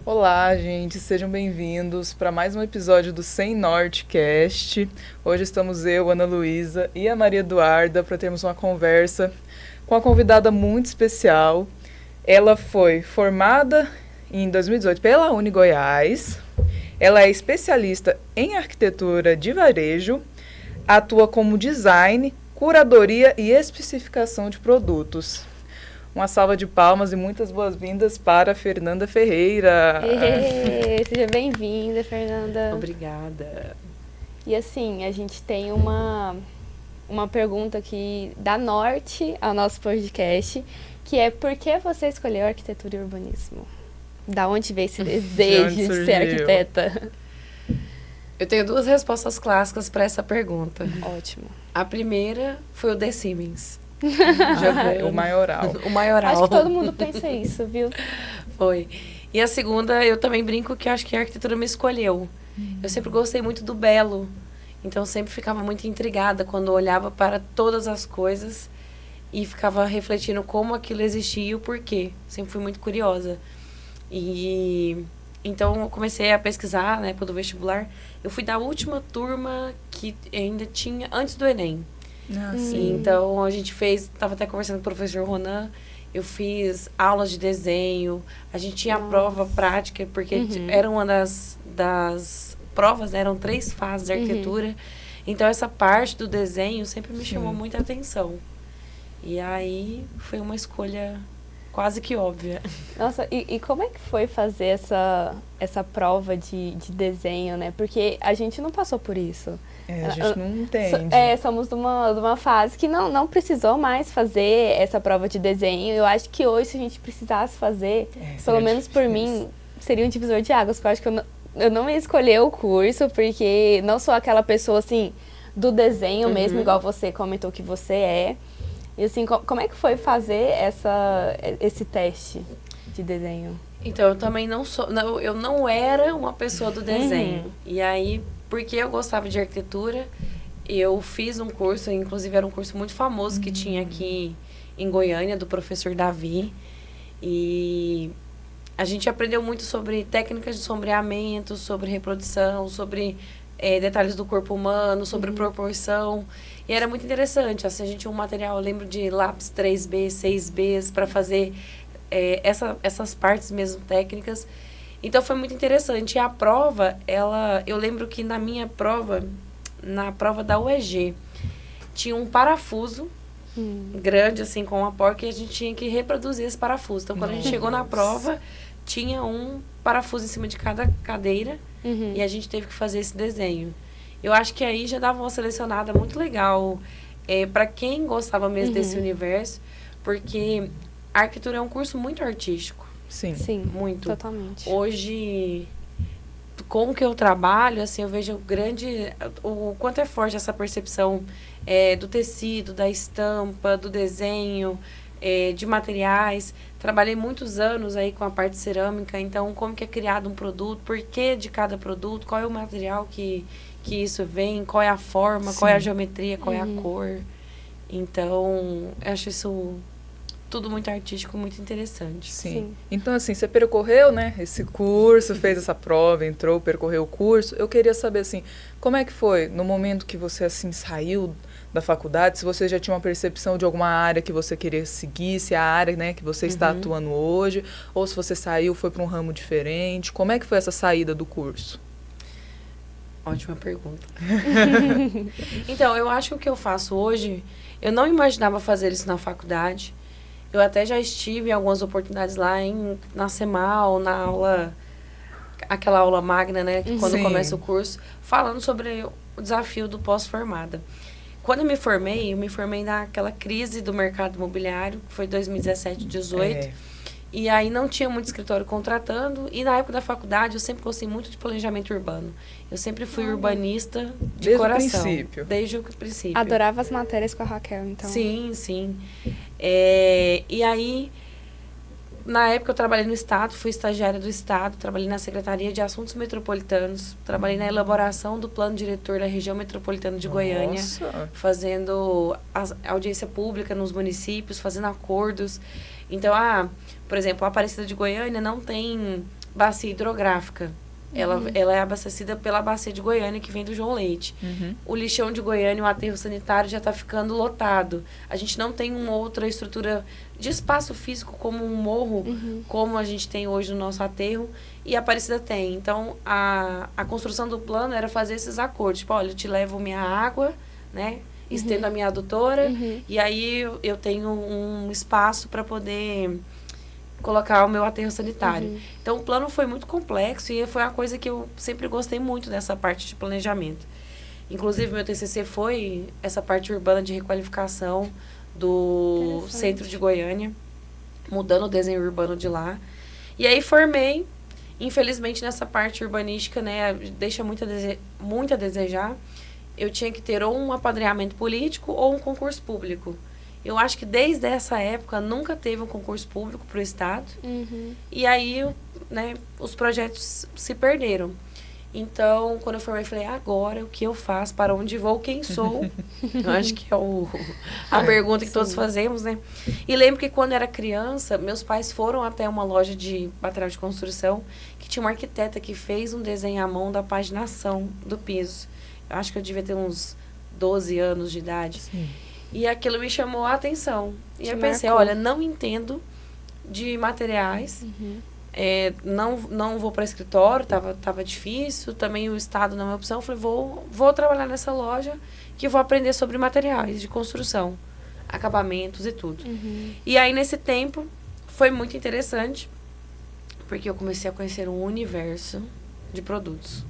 Olá, gente, sejam bem-vindos para mais um episódio do Sem Norte Cast. Hoje estamos eu, Ana Luísa e a Maria Eduarda para termos uma conversa com uma convidada muito especial. Ela foi formada em 2018 pela UniGoiás. Ela é especialista em arquitetura de varejo, atua como design, curadoria e especificação de produtos. Uma salva de palmas e muitas boas-vindas para Fernanda Ferreira. Seja bem-vinda, Fernanda. Obrigada. E assim, a gente tem uma pergunta aqui da Norte ao nosso podcast, que é: por que você escolheu arquitetura e urbanismo? Da onde veio esse desejo de ser arquiteta? Eu tenho duas respostas clássicas para essa pergunta. Ótimo. A primeira foi o The Siemens. O maioral. O maioral. Acho que todo mundo pensa isso, viu? Foi. E a segunda, eu também brinco que acho que a arquitetura me escolheu. Eu sempre gostei muito do belo. Então, sempre ficava muito intrigada quando olhava para todas as coisas e ficava refletindo como aquilo existia e o porquê. Sempre fui muito curiosa. E então, eu comecei a pesquisar, né, pelo vestibular. Eu fui da última turma que ainda tinha, antes do Enem. Então, a gente estava até conversando com o professor Ronan, eu fiz aulas de desenho, a gente tinha a prova prática, porque era uma das provas, né, eram 3 fases de arquitetura. Então, essa parte do desenho sempre me chamou muita atenção. E aí, foi uma escolha quase que óbvia. Nossa, e como é que foi fazer essa prova de desenho, né? Porque a gente não passou por isso. A gente não entende. Somos de uma fase que não precisou mais fazer essa prova de desenho. Eu acho que hoje, se a gente precisasse fazer, pelo menos por mim, seria um divisor de águas. Porque eu acho que eu não ia escolher o curso, porque não sou aquela pessoa, assim, do desenho mesmo, igual você comentou que você é. E, assim, como é que foi fazer esse teste de desenho? Então, eu também eu não era uma pessoa do desenho. E aí, porque eu gostava de arquitetura, eu fiz um curso, inclusive era um curso muito famoso que tinha aqui em Goiânia, do professor Davi. E a gente aprendeu muito sobre técnicas de sombreamento, sobre reprodução, sobre detalhes do corpo humano, sobre proporção. E era muito interessante. Assim, a gente tinha um material, eu lembro de lápis 3B, 6Bs, para fazer essas partes mesmo técnicas. Então, foi muito interessante. E a prova, eu lembro que na minha prova, na prova da UEG, tinha um parafuso grande, assim, com uma porca, e a gente tinha que reproduzir esse parafuso. Então, quando a gente chegou na prova, tinha um parafuso em cima de cada cadeira, e a gente teve que fazer esse desenho. Eu acho que aí já dava uma selecionada muito legal para quem gostava mesmo desse universo, porque a arquitetura é um curso muito artístico. Sim, muito. Totalmente. Hoje, com o que eu trabalho, assim, eu vejo o quanto é forte essa percepção do tecido, da estampa, do desenho, de materiais. Trabalhei muitos anos aí com a parte cerâmica, então como que é criado um produto, por que de cada produto, qual é o material que isso vem, qual é a forma, qual é a geometria, qual é a cor. Então, eu acho isso tudo muito artístico, muito interessante. Sim. Então, assim, você percorreu, né, esse curso, fez essa prova, entrou, percorreu o curso. Eu queria saber, assim, como é que foi no momento que você, assim, saiu da faculdade, se você já tinha uma percepção de alguma área que você queria seguir, se é a área, né, que você está atuando hoje, ou se você saiu, foi para um ramo diferente. Como é que foi essa saída do curso? Ótima pergunta. Então, eu acho que o que eu faço hoje, eu não imaginava fazer isso na faculdade. Eu até já estive em algumas oportunidades lá na CEMAL, na aula, aquela aula magna, né, que quando começa o curso, falando sobre o desafio do pós-formada. Quando eu me formei naquela crise do mercado imobiliário, que foi 2017, 2018. E aí não tinha muito escritório contratando. E na época da faculdade, eu sempre gostei muito de planejamento urbano. Eu sempre fui urbanista de coração. Desde o princípio. Adorava as matérias com a Raquel, então. Sim. E aí, na época eu trabalhei no Estado, fui estagiária do Estado, trabalhei na Secretaria de Assuntos Metropolitanos, trabalhei na elaboração do plano diretor da região metropolitana de Goiânia, fazendo audiência pública nos municípios, fazendo acordos. Então, por exemplo, a Aparecida de Goiânia não tem bacia hidrográfica. Ela é abastecida pela bacia de Goiânia, que vem do João Leite. O lixão de Goiânia, o aterro sanitário já está ficando lotado. A gente não tem uma outra estrutura de espaço físico como um morro, como a gente tem hoje no nosso aterro, e a Aparecida tem. Então, a construção do plano era fazer esses acordos. Tipo, olha, eu te levo minha água, né? Estendo a minha adutora, e aí eu tenho um espaço para poder colocar o meu aterro sanitário. Então, o plano foi muito complexo e foi uma coisa que eu sempre gostei muito dessa parte de planejamento. Inclusive, meu TCC foi essa parte urbana de requalificação do centro de Goiânia, mudando o desenho urbano de lá. E aí, formei. Infelizmente, nessa parte urbanística, né, deixa muito a desejar. Eu tinha que ter ou um apadrinhamento político ou um concurso público. Eu acho que desde essa época nunca teve um concurso público para o Estado. E aí, né, os projetos se perderam. Então, quando eu formei, eu falei, agora o que eu faço? Para onde vou? Quem sou? Eu acho que é a pergunta que todos fazemos, né? E lembro que quando eu era criança, meus pais foram até uma loja de material de construção que tinha uma arquiteta que fez um desenho à mão da paginação do piso. Eu acho que eu devia ter uns 12 anos de idade. Sim. E aquilo me chamou a atenção. E eu pensei, olha, não entendo de materiais, não vou para escritório, tava difícil, também o Estado não é uma opção. Eu falei, vou trabalhar nessa loja que eu vou aprender sobre materiais de construção, acabamentos e tudo. E aí, nesse tempo, foi muito interessante, porque eu comecei a conhecer um universo de produtos.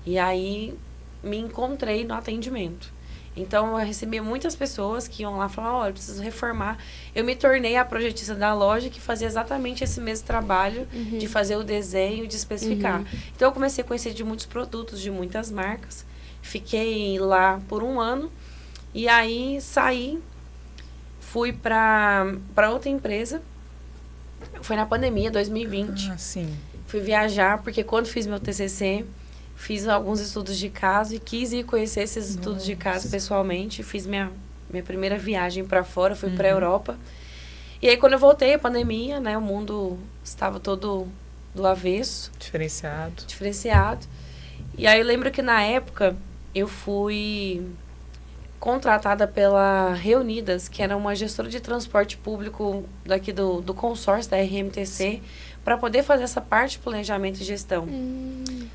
E aí, me encontrei no atendimento. Então, eu recebia muitas pessoas que iam lá e falavam, olha, eu preciso reformar. Eu me tornei a projetista da loja que fazia exatamente esse mesmo trabalho de fazer o desenho, de especificar. Então, eu comecei a conhecer de muitos produtos, de muitas marcas. Fiquei lá por 1 ano. E aí, saí, fui para outra empresa. Foi na pandemia, 2020. Sim. Fui viajar, porque quando fiz meu TCC... Fiz alguns estudos de caso e quis ir conhecer esses estudos de caso pessoalmente. Fiz minha primeira viagem para fora, fui para a Europa. E aí, quando eu voltei, a pandemia, né? O mundo estava todo do avesso. Diferenciado. E aí, eu lembro que, na época, eu fui contratada pela Reunidas, que era uma gestora de transporte público daqui do consórcio da RMTC, para poder fazer essa parte de planejamento e gestão.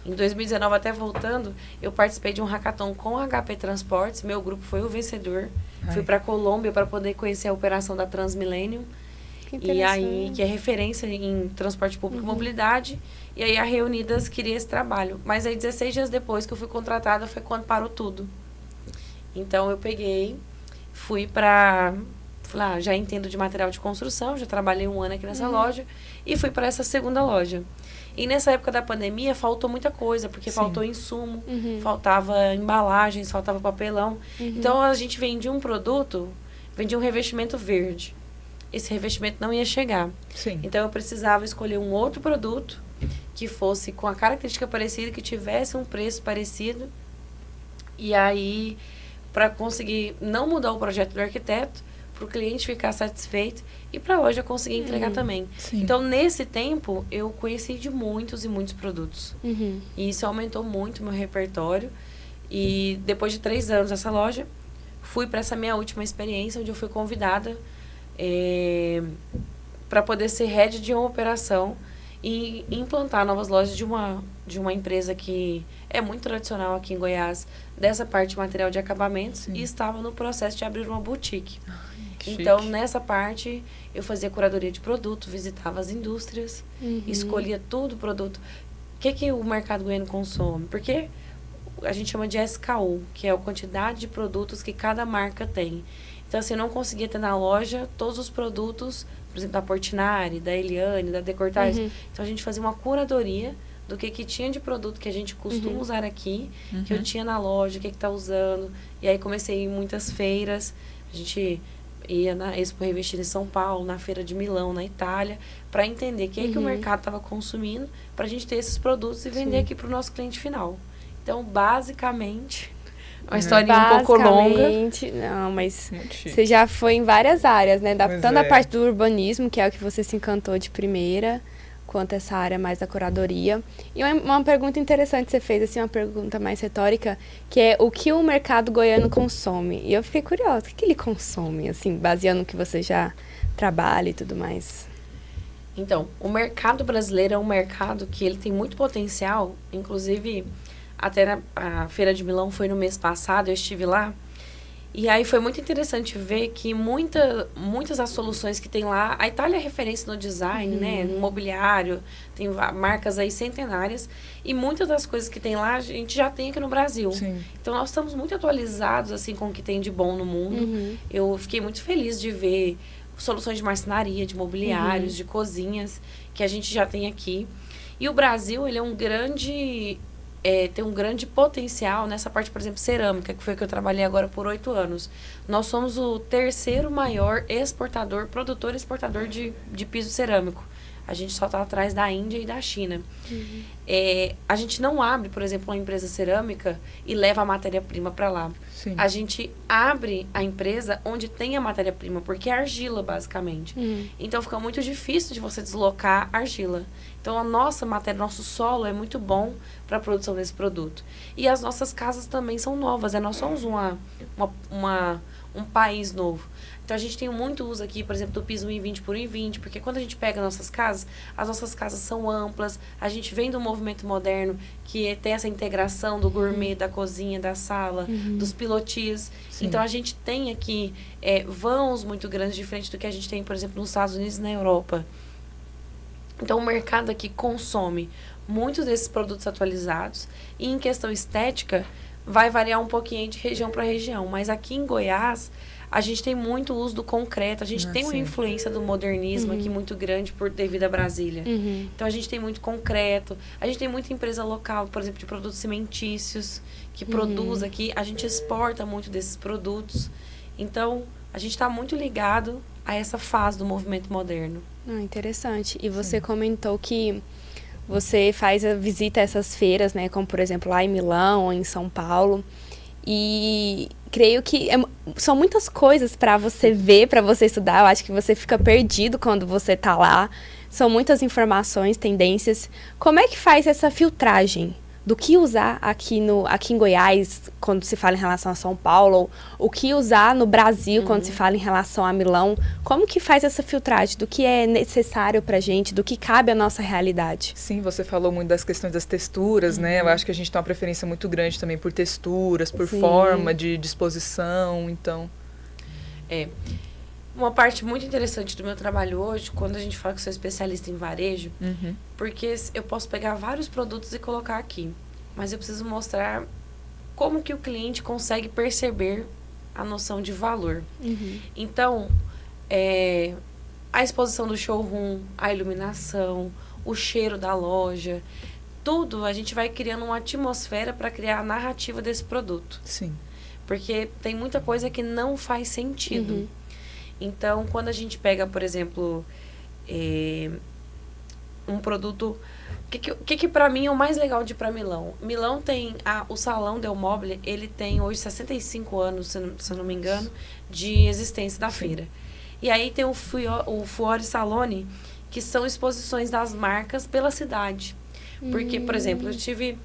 Em 2019, até voltando, eu participei de um hackathon com a HP Transportes. Meu grupo foi o vencedor. Fui para a Colômbia para poder conhecer a operação da Transmillennium. E aí, que é referência em transporte público e mobilidade. E aí, a Reunidas queria esse trabalho. Mas aí, 16 dias depois que eu fui contratada, foi quando parou tudo. Então, eu peguei, fui para... Falei, já entendo de material de construção, já trabalhei 1 ano aqui nessa loja. E fui para essa segunda loja. E nessa época da pandemia, faltou muita coisa, porque faltou insumo, faltava embalagens, faltava papelão. Então, a gente vendia um produto, vendia um revestimento verde. Esse revestimento não ia chegar. Então, eu precisava escolher um outro produto que fosse com a característica parecida, que tivesse um preço parecido. E aí, para conseguir não mudar o projeto do arquiteto, para o cliente ficar satisfeito e para a loja conseguir entregar também. Então, nesse tempo, eu conheci de muitos e muitos produtos. E isso aumentou muito o meu repertório. E depois de 3 anos nessa loja, fui para essa minha última experiência, onde eu fui convidada para poder ser head de uma operação e implantar novas lojas de uma empresa que é muito tradicional aqui em Goiás, dessa parte de material de acabamentos, e estava no processo de abrir uma boutique. Então, nessa parte, eu fazia curadoria de produto, visitava as indústrias, escolhia tudo produto. O que o mercado goiano consome? Porque a gente chama de SKU, que é a quantidade de produtos que cada marca tem. Então, assim, eu não conseguia ter na loja todos os produtos, por exemplo, da Portinari, da Eliane, da Decortais. Então, a gente fazia uma curadoria do que tinha de produto que a gente costuma usar aqui, que eu tinha na loja, o que está usando. E aí, comecei em muitas feiras. A gente ia na Expo Revestir em São Paulo, na Feira de Milão, na Itália, para entender o que o mercado estava consumindo, para a gente ter esses produtos e vender aqui para o nosso cliente final. Então, basicamente, uma historinha um pouco longa. Não, mas você já foi em várias áreas, né? Tanto a parte do urbanismo, que é o que você se encantou de primeira, quanto essa área mais da curadoria. E uma pergunta interessante que você fez, assim, uma pergunta mais retórica, que é o que o mercado goiano consome? E eu fiquei curiosa, o que ele consome, assim, baseando no que você já trabalha e tudo mais? Então, o mercado brasileiro é um mercado que ele tem muito potencial, inclusive até a Feira de Milão foi no mês passado, eu estive lá. E aí foi muito interessante ver que muitas das soluções que tem lá, a Itália é referência no design, né, no mobiliário, tem marcas aí centenárias, e muitas das coisas que tem lá a gente já tem aqui no Brasil. Sim. Então nós estamos muito atualizados assim com o que tem de bom no mundo. Eu fiquei muito feliz de ver soluções de marcenaria, de mobiliários, de cozinhas que a gente já tem aqui. E o Brasil, ele é um grande tem um grande potencial nessa parte, por exemplo, cerâmica, que foi que eu trabalhei agora por 8 anos. Nós somos o terceiro maior produtor e exportador de piso cerâmico. A gente só está atrás da Índia e da China. A gente não abre, por exemplo, uma empresa cerâmica e leva a matéria-prima para lá. Sim. A gente abre a empresa onde tem a matéria-prima, porque é argila, basicamente. Então, fica muito difícil de você deslocar argila. Então, a nossa matéria, nosso solo é muito bom para a produção desse produto. E as nossas casas também são novas. Nós somos um país novo. Então, a gente tem muito uso aqui, por exemplo, do piso 1,20 por 1,20, porque quando a gente pega as nossas casas são amplas, a gente vem do movimento moderno, que tem essa integração do gourmet, da cozinha, da sala, dos pilotis. Sim. Então, a gente tem aqui vãos muito grandes, diferente do que a gente tem, por exemplo, nos Estados Unidos e na Europa. Então, o mercado aqui consome muitos desses produtos atualizados, e em questão estética, vai variar um pouquinho de região para região, mas aqui em Goiás, a gente tem muito uso do concreto, a gente tem uma influência do modernismo aqui muito grande devido a Brasília. Então, a gente tem muito concreto, a gente tem muita empresa local, por exemplo, de produtos cimentícios, que produz aqui, a gente exporta muito desses produtos. Então, a gente está muito ligado a essa fase do movimento moderno. Interessante. E você comentou que você faz a visita a essas feiras, né? Como, por exemplo, lá em Milão ou em São Paulo. E creio que são muitas coisas para você ver, para você estudar. Eu acho que você fica perdido quando você está lá. São muitas informações, tendências. Como é que faz essa filtragem do que usar aqui em Goiás, quando se fala em relação a São Paulo, ou o que usar no Brasil, quando se fala em relação a Milão? Como que faz essa filtragem do que é necessário pra gente, do que cabe à nossa realidade? Sim, você falou muito das questões das texturas, né? Eu acho que a gente tem uma preferência muito grande também por texturas, por forma de disposição, então... Uma parte muito interessante do meu trabalho hoje, quando a gente fala que sou especialista em varejo, porque eu posso pegar vários produtos e colocar aqui, mas eu preciso mostrar como que o cliente consegue perceber a noção de valor. Então, a exposição do showroom, a iluminação, o cheiro da loja, tudo a gente vai criando uma atmosfera para criar a narrativa desse produto. Sim. Porque tem muita coisa que não faz sentido. Então, quando a gente pega, por exemplo, um produto... O que para mim é o mais legal de ir para Milão? Milão tem... o Salão Del Mobile, ele tem hoje 65 anos, se eu não me engano, de existência da feira. E aí tem o Fuori Salone, que são exposições das marcas pela cidade. Porque, por exemplo, eu estive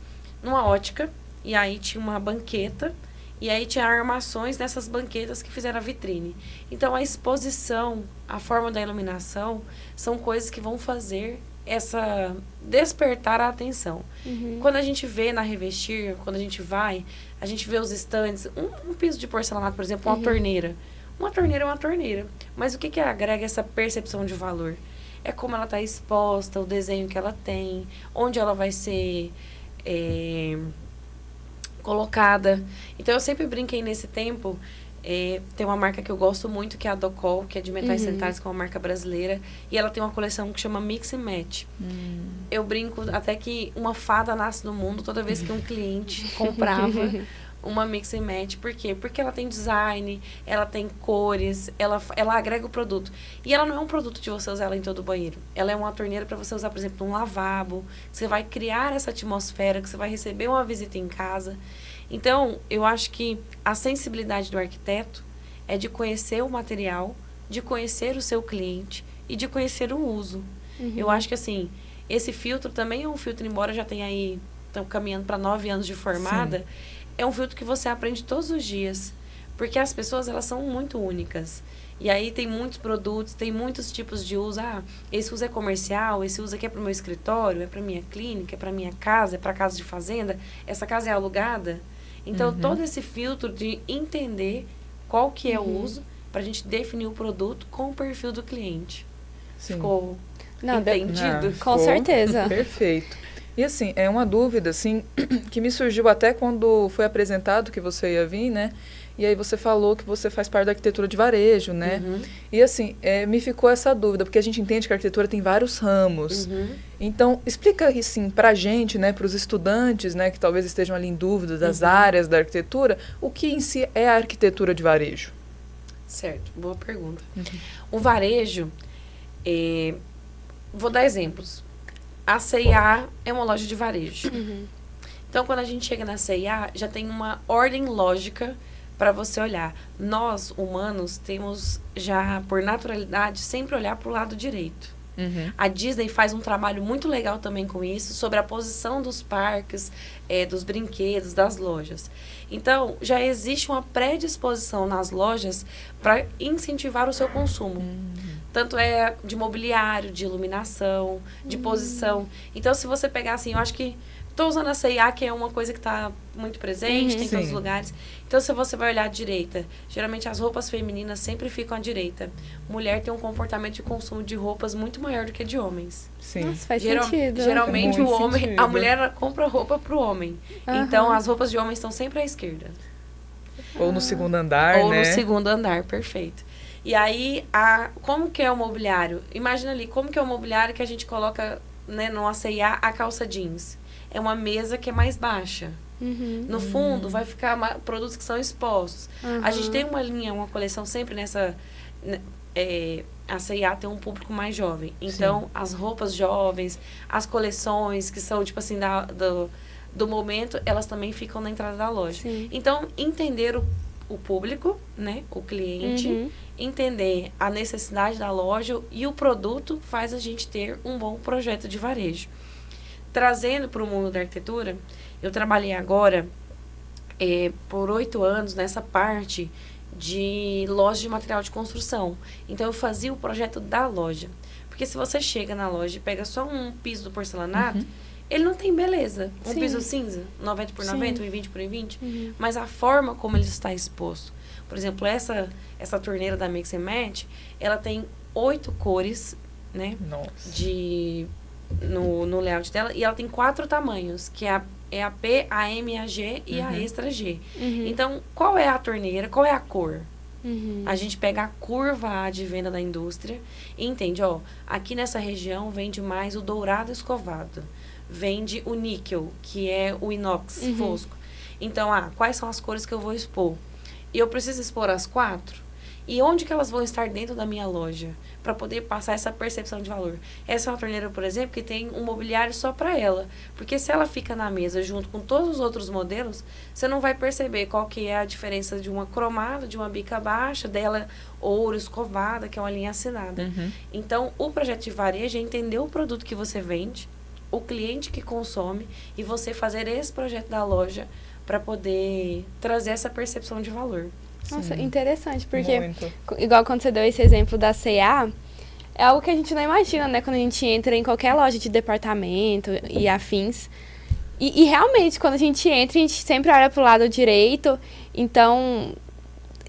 numa ótica, e aí tinha uma banqueta, e aí tinha armações nessas banquetas que fizeram a vitrine. Então, a exposição, a forma da iluminação, são coisas que vão fazer despertar a atenção. Quando a gente vê na Revestir, quando a gente vê os estandes, um piso de porcelanato, por exemplo, uma torneira. Uma torneira é uma torneira. Mas o que agrega essa percepção de valor? É como ela está exposta, o desenho que ela tem, onde ela vai ser... colocada. Então, eu sempre brinquei nesse tempo. Tem uma marca que eu gosto muito, que é a Docol, que é de metais sanitários, que é uma marca brasileira. E ela tem uma coleção que chama Mix and Match. Eu brinco até que uma fada nasce no mundo toda vez que um cliente comprava uma mix and match. Por quê? Porque ela tem design, ela tem cores, ela agrega o produto. E ela não é um produto de você usar ela em todo o banheiro. Ela é uma torneira para você usar, por exemplo, num lavabo. Você vai criar essa atmosfera, que você vai receber uma visita em casa. Então, eu acho que a sensibilidade do arquiteto é de conhecer o material, de conhecer o seu cliente e de conhecer o uso. Eu acho que, assim, esse filtro também é um filtro, embora já tenha aí, estamos caminhando para 9 anos de formada, sim, é um filtro que você aprende todos os dias. Porque as pessoas, elas são muito únicas. E aí tem muitos produtos, tem muitos tipos de uso. Ah, esse uso é comercial, esse uso aqui é para o meu escritório, é para minha clínica, é para minha casa, é para casa de fazenda, essa casa é alugada. Então, todo esse filtro de entender qual que é o uso, para a gente definir o produto com o perfil do cliente. Sim. Ficou entendido? Com certeza. Perfeito. E assim, é uma dúvida assim, que me surgiu até quando foi apresentado que você ia vir, né? E aí você falou que você faz parte da arquitetura de varejo, né? E assim, me ficou essa dúvida, porque a gente entende que a arquitetura tem vários ramos. Então, explica assim pra gente, né, para os estudantes, né, que talvez estejam ali em dúvida das áreas da arquitetura, o que em si é a arquitetura de varejo? Certo, boa pergunta. O varejo, vou dar exemplos. A C&A é uma loja de varejo. Então, quando a gente chega na C&A, já tem uma ordem lógica para você olhar. Nós, humanos, temos já, por naturalidade, sempre olhar para o lado direito. A Disney faz um trabalho muito legal também com isso, sobre a posição dos parques, dos brinquedos, das lojas. Então, já existe uma predisposição nas lojas para incentivar o seu consumo. Tanto é de mobiliário, de iluminação, de posição. Então, se você pegar assim, eu acho que estou usando a C&A, que é uma coisa que está muito presente, tem em todos os lugares. Então, se você vai olhar à direita, geralmente as roupas femininas sempre ficam à direita. Mulher tem um comportamento de consumo de roupas muito maior do que de homens. Sim. Nossa, faz sentido. Geralmente o homem, a mulher compra roupa para o homem. Então, as roupas de homens estão sempre à esquerda. Ou no segundo andar, Ou né? no segundo andar, perfeito. E aí, como que é o mobiliário? Imagina ali, como que é o mobiliário que a gente coloca, né, no C&A, a calça jeans. É uma mesa que é mais baixa. No fundo, vai ficar produtos que são expostos. A gente tem uma linha, uma coleção sempre nessa... a C&A tem um público mais jovem. Então, as roupas jovens, as coleções que são, tipo assim, do momento, elas também ficam na entrada da loja. Então, entender o público, né, o cliente, entender a necessidade da loja e o produto faz a gente ter um bom projeto de varejo. Trazendo para o mundo da arquitetura, eu trabalhei agora por 8 anos nessa parte de loja de material de construção. Então, eu fazia o projeto da loja. Porque se você chega na loja e pega só um piso do porcelanato, ele não tem beleza. Um piso cinza, 90 por 90, 1,20 por 1,20. Mas a forma como ele está exposto. Por exemplo, essa torneira da Mix and Match, ela tem 8 cores, né? Nossa. No layout dela. E ela tem 4 tamanhos, que é a P, a M, a G e a Extra G. Então, qual é a torneira? Qual é a cor? A gente pega a curva de venda da indústria e entende, ó, aqui nessa região vende mais o dourado escovado. Vende o níquel, que é o inox fosco. Então, quais são as cores que eu vou expor? E eu preciso expor as 4? E onde que elas vão estar dentro da minha loja? Para poder passar essa percepção de valor. Essa é uma torneira, por exemplo, que tem um mobiliário só para ela. Porque se ela fica na mesa junto com todos os outros modelos, você não vai perceber qual que é a diferença de uma cromada, de uma bica baixa, dela ouro escovada, que é uma linha assinada. Então, o projeto de varejo é entender o produto que você vende, o cliente que consome, e você fazer esse projeto da loja para poder trazer essa percepção de valor. Nossa, interessante, porque igual quando você deu esse exemplo da C&A, é algo que a gente não imagina, né? Quando a gente entra em qualquer loja de departamento e afins. E realmente, quando a gente entra, a gente sempre olha pro lado direito, então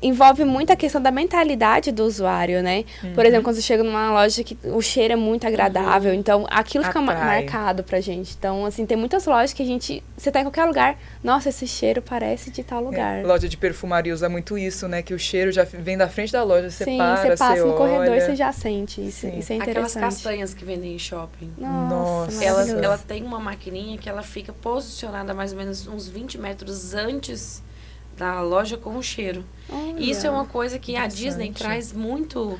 envolve muito a questão da mentalidade do usuário, né? Por exemplo, quando você chega numa loja que o cheiro é muito agradável, então aquilo fica marcado pra gente. Então, assim, tem muitas lojas que você tá em qualquer lugar, nossa, esse cheiro parece de tal lugar. Loja de perfumaria usa muito isso, né? Que o cheiro já vem da frente da loja, você para, você passa no olha. corredor, você já sente isso. Isso é interessante. Aquelas castanhas que vendem em shopping. Nossa, ela tem uma maquininha que ela fica posicionada mais ou menos uns 20 metros antes da loja com o cheiro. E isso é uma coisa que a Disney traz muito...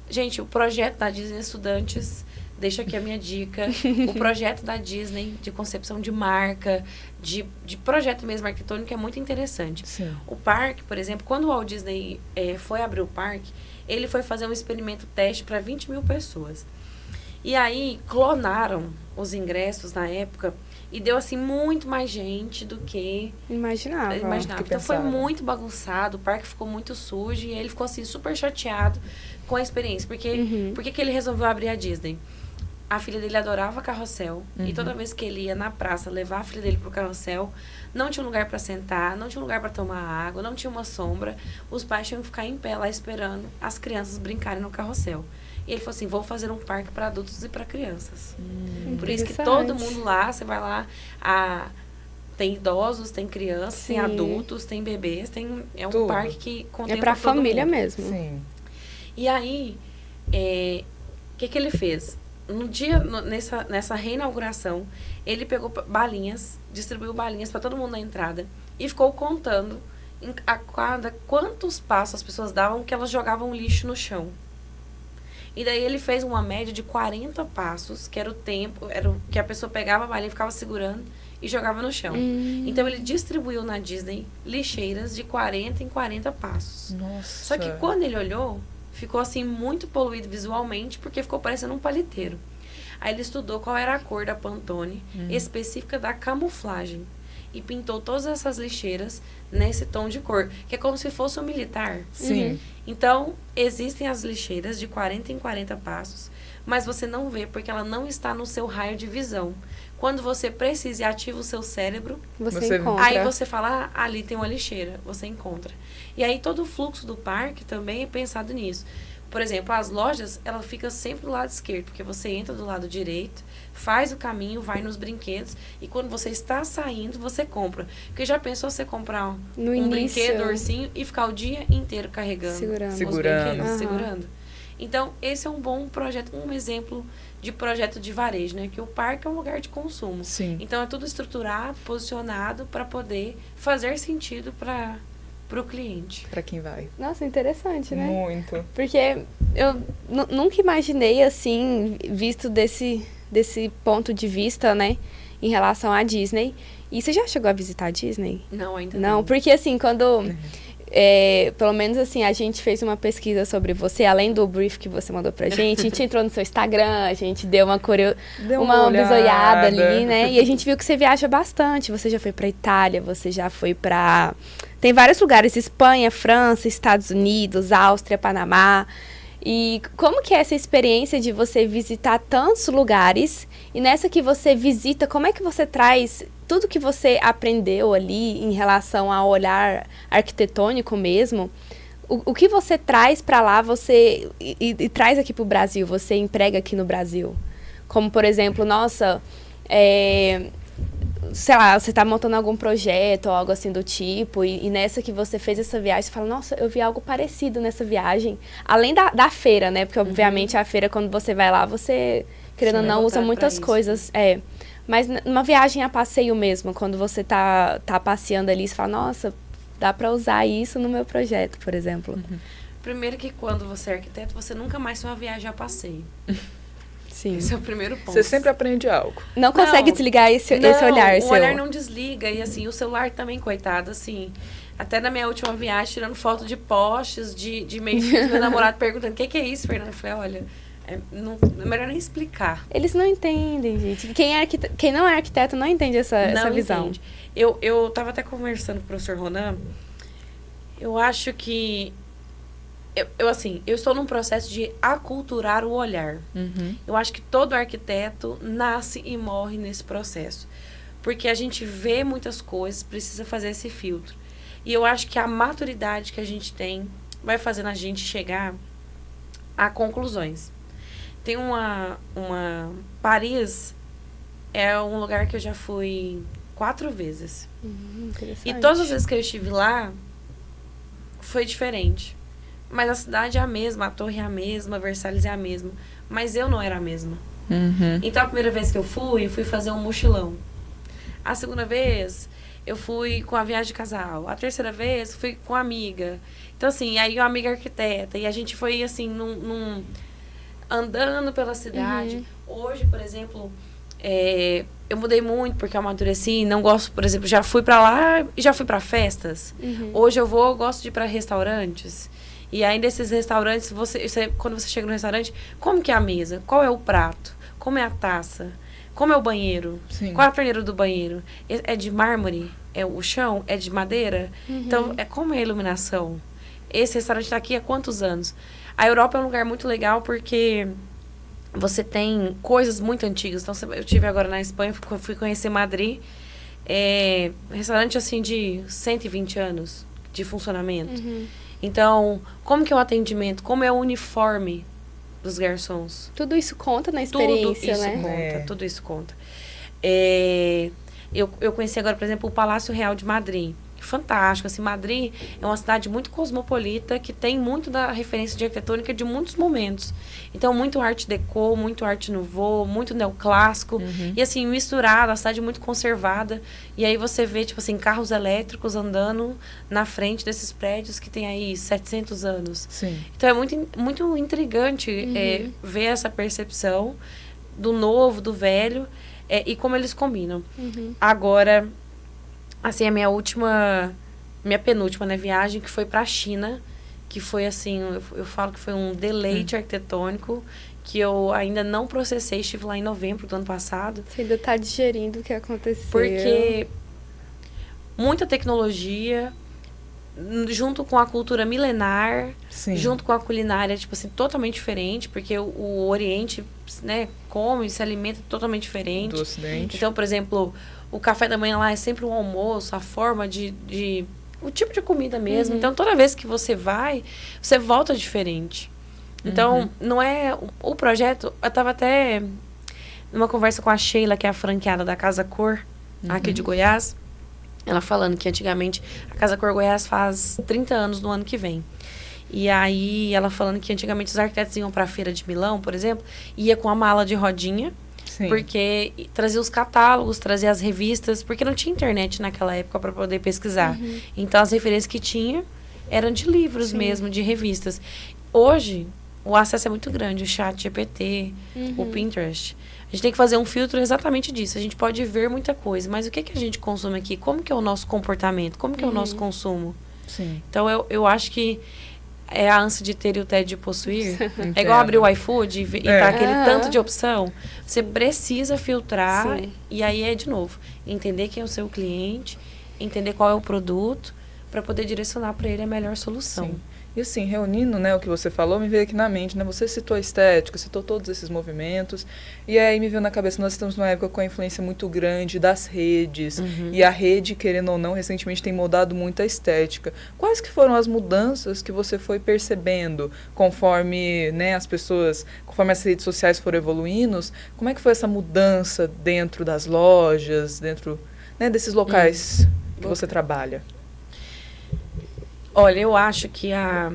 Gente, o projeto da Disney Estudantes, deixa aqui a minha dica, o projeto da Disney de concepção de marca, de projeto mesmo arquitetônico é muito interessante. Sim. O parque, por exemplo, quando o Walt Disney foi abrir o parque, ele foi fazer um experimento teste para 20 mil pessoas. E aí, clonaram os ingressos na época e deu, assim, muito mais gente do que... Imaginava. Então, foi muito bagunçado, o parque ficou muito sujo e ele ficou, assim, super chateado com a experiência. Porque, por que ele resolveu abrir a Disney? A filha dele adorava carrossel. E toda vez que ele ia na praça levar a filha dele pro carrossel, não tinha um lugar para sentar, não tinha um lugar para tomar água, não tinha uma sombra. Os pais tinham que ficar em pé lá esperando as crianças brincarem no carrossel. E ele falou assim, vou fazer um parque para adultos e para crianças. Por isso que todo mundo lá, você vai lá, tem idosos, tem crianças, tem adultos, tem bebês, é um parque que contempla é para família mesmo. Sim. E aí, o que ele fez? No dia, nessa reinauguração, ele pegou balinhas, distribuiu balinhas para todo mundo na entrada e ficou contando a cada quantos passos as pessoas davam que elas jogavam lixo no chão. E daí ele fez uma média de 40 passos, que era o tempo, que a pessoa pegava a balinha, ficava segurando e jogava no chão. Então ele distribuiu na Disney lixeiras de 40 em 40 passos. Nossa. Só que quando ele olhou, ficou assim muito poluído visualmente, porque ficou parecendo um paliteiro. Aí ele estudou qual era a cor da Pantone específica da camuflagem. E pintou todas essas lixeiras nesse tom de cor, que é como se fosse um militar. Sim. Então, existem as lixeiras de 40 em 40 passos, mas você não vê porque ela não está no seu raio de visão. Quando você precisa e ativa o seu cérebro, você encontra. Aí você fala, ali tem uma lixeira, você encontra. E aí todo o fluxo do parque também é pensado nisso. Por exemplo, as lojas, ela fica sempre do lado esquerdo, porque você entra do lado direito, faz o caminho, vai nos brinquedos, e quando você está saindo, você compra. Porque já pensou você comprar um brinquedo, ursinho, e ficar o dia inteiro carregando os brinquedos, segurando? Então, esse é um bom projeto, um exemplo de projeto de varejo, né? Que o parque é um lugar de consumo. Sim. Então, é tudo estruturado, posicionado para poder fazer sentido para o cliente. Para quem vai. Nossa, interessante, né? Muito. Porque eu nunca imaginei, assim, visto desse ponto de vista, né? Em relação à Disney. E você já chegou a visitar a Disney? Não, ainda não. Porque, assim, quando... pelo menos assim, a gente fez uma pesquisa sobre você, além do brief que você mandou pra gente, a gente entrou no seu Instagram, a gente deu uma bisoiada ali, né? E a gente viu que você viaja bastante, você já foi pra Itália, você já foi pra... Tem vários lugares, Espanha, França, Estados Unidos, Áustria, Panamá. E como que é essa experiência de você visitar tantos lugares e nessa que você visita, como é que você traz tudo que você aprendeu ali em relação ao olhar arquitetônico mesmo? O que você traz para lá e traz aqui para o Brasil, você emprega aqui no Brasil? Como, por exemplo, nossa, sei lá, você está montando algum projeto ou algo assim do tipo, e nessa que você fez essa viagem, você fala, nossa, eu vi algo parecido nessa viagem. Além da feira, né? Porque, obviamente, a feira, quando você vai lá, você, querendo ou não, usa muitas coisas. Mas numa viagem a passeio mesmo, quando você tá passeando ali, você fala, nossa, dá para usar isso no meu projeto, por exemplo. Primeiro que quando você é arquiteto, você nunca mais tem uma viagem a passeio. Sim. Esse é o primeiro ponto. Você sempre aprende algo. Não consegue desligar esse olhar seu. O olhar não desliga. E assim, o celular também, coitado, assim... Até na minha última viagem, tirando foto de postes, de meio-fio, meu namorado perguntando, o que é isso, Fernanda? Eu falei, olha, é melhor nem explicar. Eles não entendem, gente. Quem não é arquiteto não entende essa visão. Entende. Eu tava até conversando com o professor Ronan, eu acho que... Eu estou num processo de aculturar o olhar. Eu acho que todo arquiteto nasce e morre nesse processo. Porque a gente vê muitas coisas, precisa fazer esse filtro. E eu acho que a maturidade que a gente tem vai fazendo a gente chegar a conclusões. Tem Paris é um lugar que eu já fui 4 vezes. E todas as vezes que eu estive lá, foi diferente. Mas a cidade é a mesma, a torre é a mesma, Versalhes é a mesma. Mas eu não era a mesma. Então, a primeira vez que eu fui fazer um mochilão. A segunda vez, eu fui com a viagem de casal. A terceira vez, fui com a amiga. Então, assim, aí uma amiga arquiteta. E a gente foi, assim, andando pela cidade. Hoje, por exemplo, eu mudei muito porque eu amadureci. Não gosto, por exemplo, já fui pra lá e já fui pra festas. Hoje eu gosto de ir pra restaurantes. E aí, nesses restaurantes, quando você chega no restaurante, como que é a mesa? Qual é o prato? Como é a taça? Como é o banheiro? Sim. Qual é a torneira do banheiro? É de mármore? O chão? É de madeira? Então, como é a iluminação? Esse restaurante está aqui há quantos anos? A Europa é um lugar muito legal porque você tem coisas muito antigas. Então, eu estive agora na Espanha, fui conhecer Madrid. Restaurante, assim, de 120 anos de funcionamento. Então, como que é o atendimento? Como é o uniforme dos garçons? Tudo isso conta na experiência, né? Tudo isso conta. Eu conheci agora, por exemplo, o Palácio Real de Madrid. Fantástico, assim, Madrid é uma cidade muito cosmopolita, que tem muito da referência de arquitetônica de muitos momentos. Então, muito art déco, muito art nouveau, muito neoclássico. E, assim, misturado, a cidade muito conservada. E aí você vê, tipo assim, carros elétricos andando na frente desses prédios que tem aí 700 anos. Sim. Então, é muito intrigante ver essa percepção do novo, do velho, e como eles combinam. Agora, assim, a minha penúltima, né, viagem, que foi pra China, que foi, assim, eu falo que foi um deleite arquitetônico, que eu ainda não processei, estive lá em novembro do ano passado. Você ainda tá digerindo o que aconteceu. Porque muita tecnologia, junto com a cultura milenar, junto com a culinária, tipo assim, totalmente diferente, porque o Oriente, né, come, se alimenta totalmente diferente. Do Ocidente. Então, por exemplo, o café da manhã lá é sempre um almoço, a forma o tipo de comida mesmo. Então, toda vez que você vai, você volta diferente. Então, não é... O projeto, eu tava até numa conversa com a Sheila, que é a franqueada da Casa Cor, aqui de Goiás. Ela falando que antigamente a Casa Cor Goiás faz 30 anos no ano que vem. E aí, ela falando que antigamente os arquitetos iam para a Feira de Milão, por exemplo, ia com a mala de rodinha, porque trazia os catálogos, trazia as revistas, porque não tinha internet naquela época para poder pesquisar. Então, as referências que tinha eram de livros mesmo, de revistas. Hoje, o acesso é muito grande, o chat GPT, o Pinterest. A gente tem que fazer um filtro exatamente disso. A gente pode ver muita coisa, mas o que a gente consome aqui? Como que é o nosso comportamento? Como que é o nosso consumo? Sim. Então, eu acho que é a ânsia de ter e o tédio de possuir. É igual abrir o iFood e tá aquele tanto de opção. Você precisa filtrar e aí de novo, entender quem é o seu cliente, entender qual é o produto, para poder direcionar para ele a melhor solução. Sim. E assim, reunindo, né, o que você falou, me veio aqui na mente, né? Você citou a estética, citou todos esses movimentos, e aí me veio na cabeça, nós estamos numa época com a influência muito grande das redes, e a rede, querendo ou não, recentemente tem mudado muito a estética. Quais que foram as mudanças que você foi percebendo conforme, né, conforme as redes sociais foram evoluindo? Como é que foi essa mudança dentro das lojas, dentro, né, desses locais que você trabalha? Olha, eu acho que a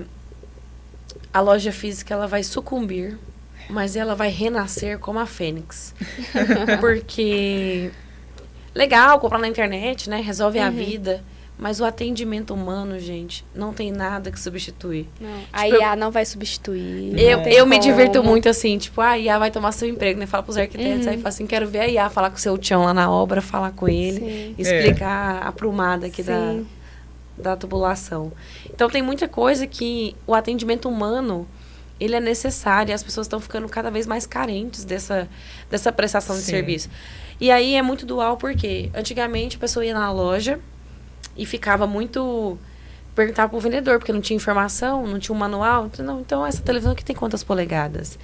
loja física ela vai sucumbir, mas ela vai renascer como a Fênix. Porque legal comprar na internet, né? Resolve a vida. Mas o atendimento humano, gente, não tem nada que substituir. Não. Tipo, a IA não vai substituir. Eu me divirto muito assim, tipo, a IA vai tomar seu emprego, né? Fala pros arquitetos, aí fala assim, quero ver a IA falar com o seu tchão lá na obra, falar com ele, explicar a aprumada aqui da tubulação. Então, tem muita coisa que o atendimento humano, ele é necessário. E as pessoas estão ficando cada vez mais carentes dessa prestação de serviço. E aí, é muito dual, porque antigamente a pessoa ia na loja e ficava muito... Perguntava pro vendedor, porque não tinha informação, não tinha um manual. Então, essa televisão aqui tem quantas polegadas?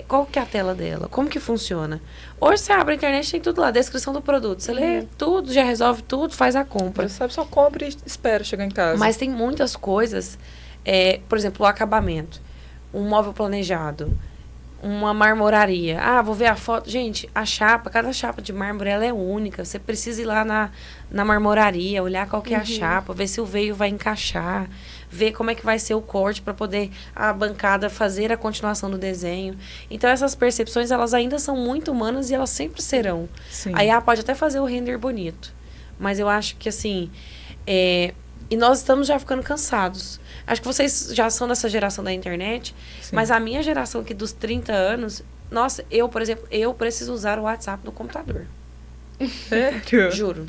Qual que é a tela dela? Como que funciona? Hoje você abre a internet, tem tudo lá, descrição do produto. Você lê tudo, já resolve tudo, faz a compra. Você sabe, só compra e espera chegar em casa. Mas tem muitas coisas, por exemplo, o acabamento. Um móvel planejado, uma marmoraria. Ah, vou ver a foto. Gente, cada chapa de mármore, ela é única. Você precisa ir lá na marmoraria, olhar qual que é a chapa, ver se o veio vai encaixar, ver como é que vai ser o corte para poder a bancada fazer a continuação do desenho. Então, essas percepções, elas ainda são muito humanas e elas sempre serão. Sim. A IA pode até fazer o render bonito, Mas eu acho que, assim... E nós estamos já ficando cansados. Acho que vocês já são dessa geração da internet, Sim. mas a minha geração aqui dos 30 anos... Nossa, eu, por exemplo, eu preciso usar o WhatsApp no computador. Sério? Juro.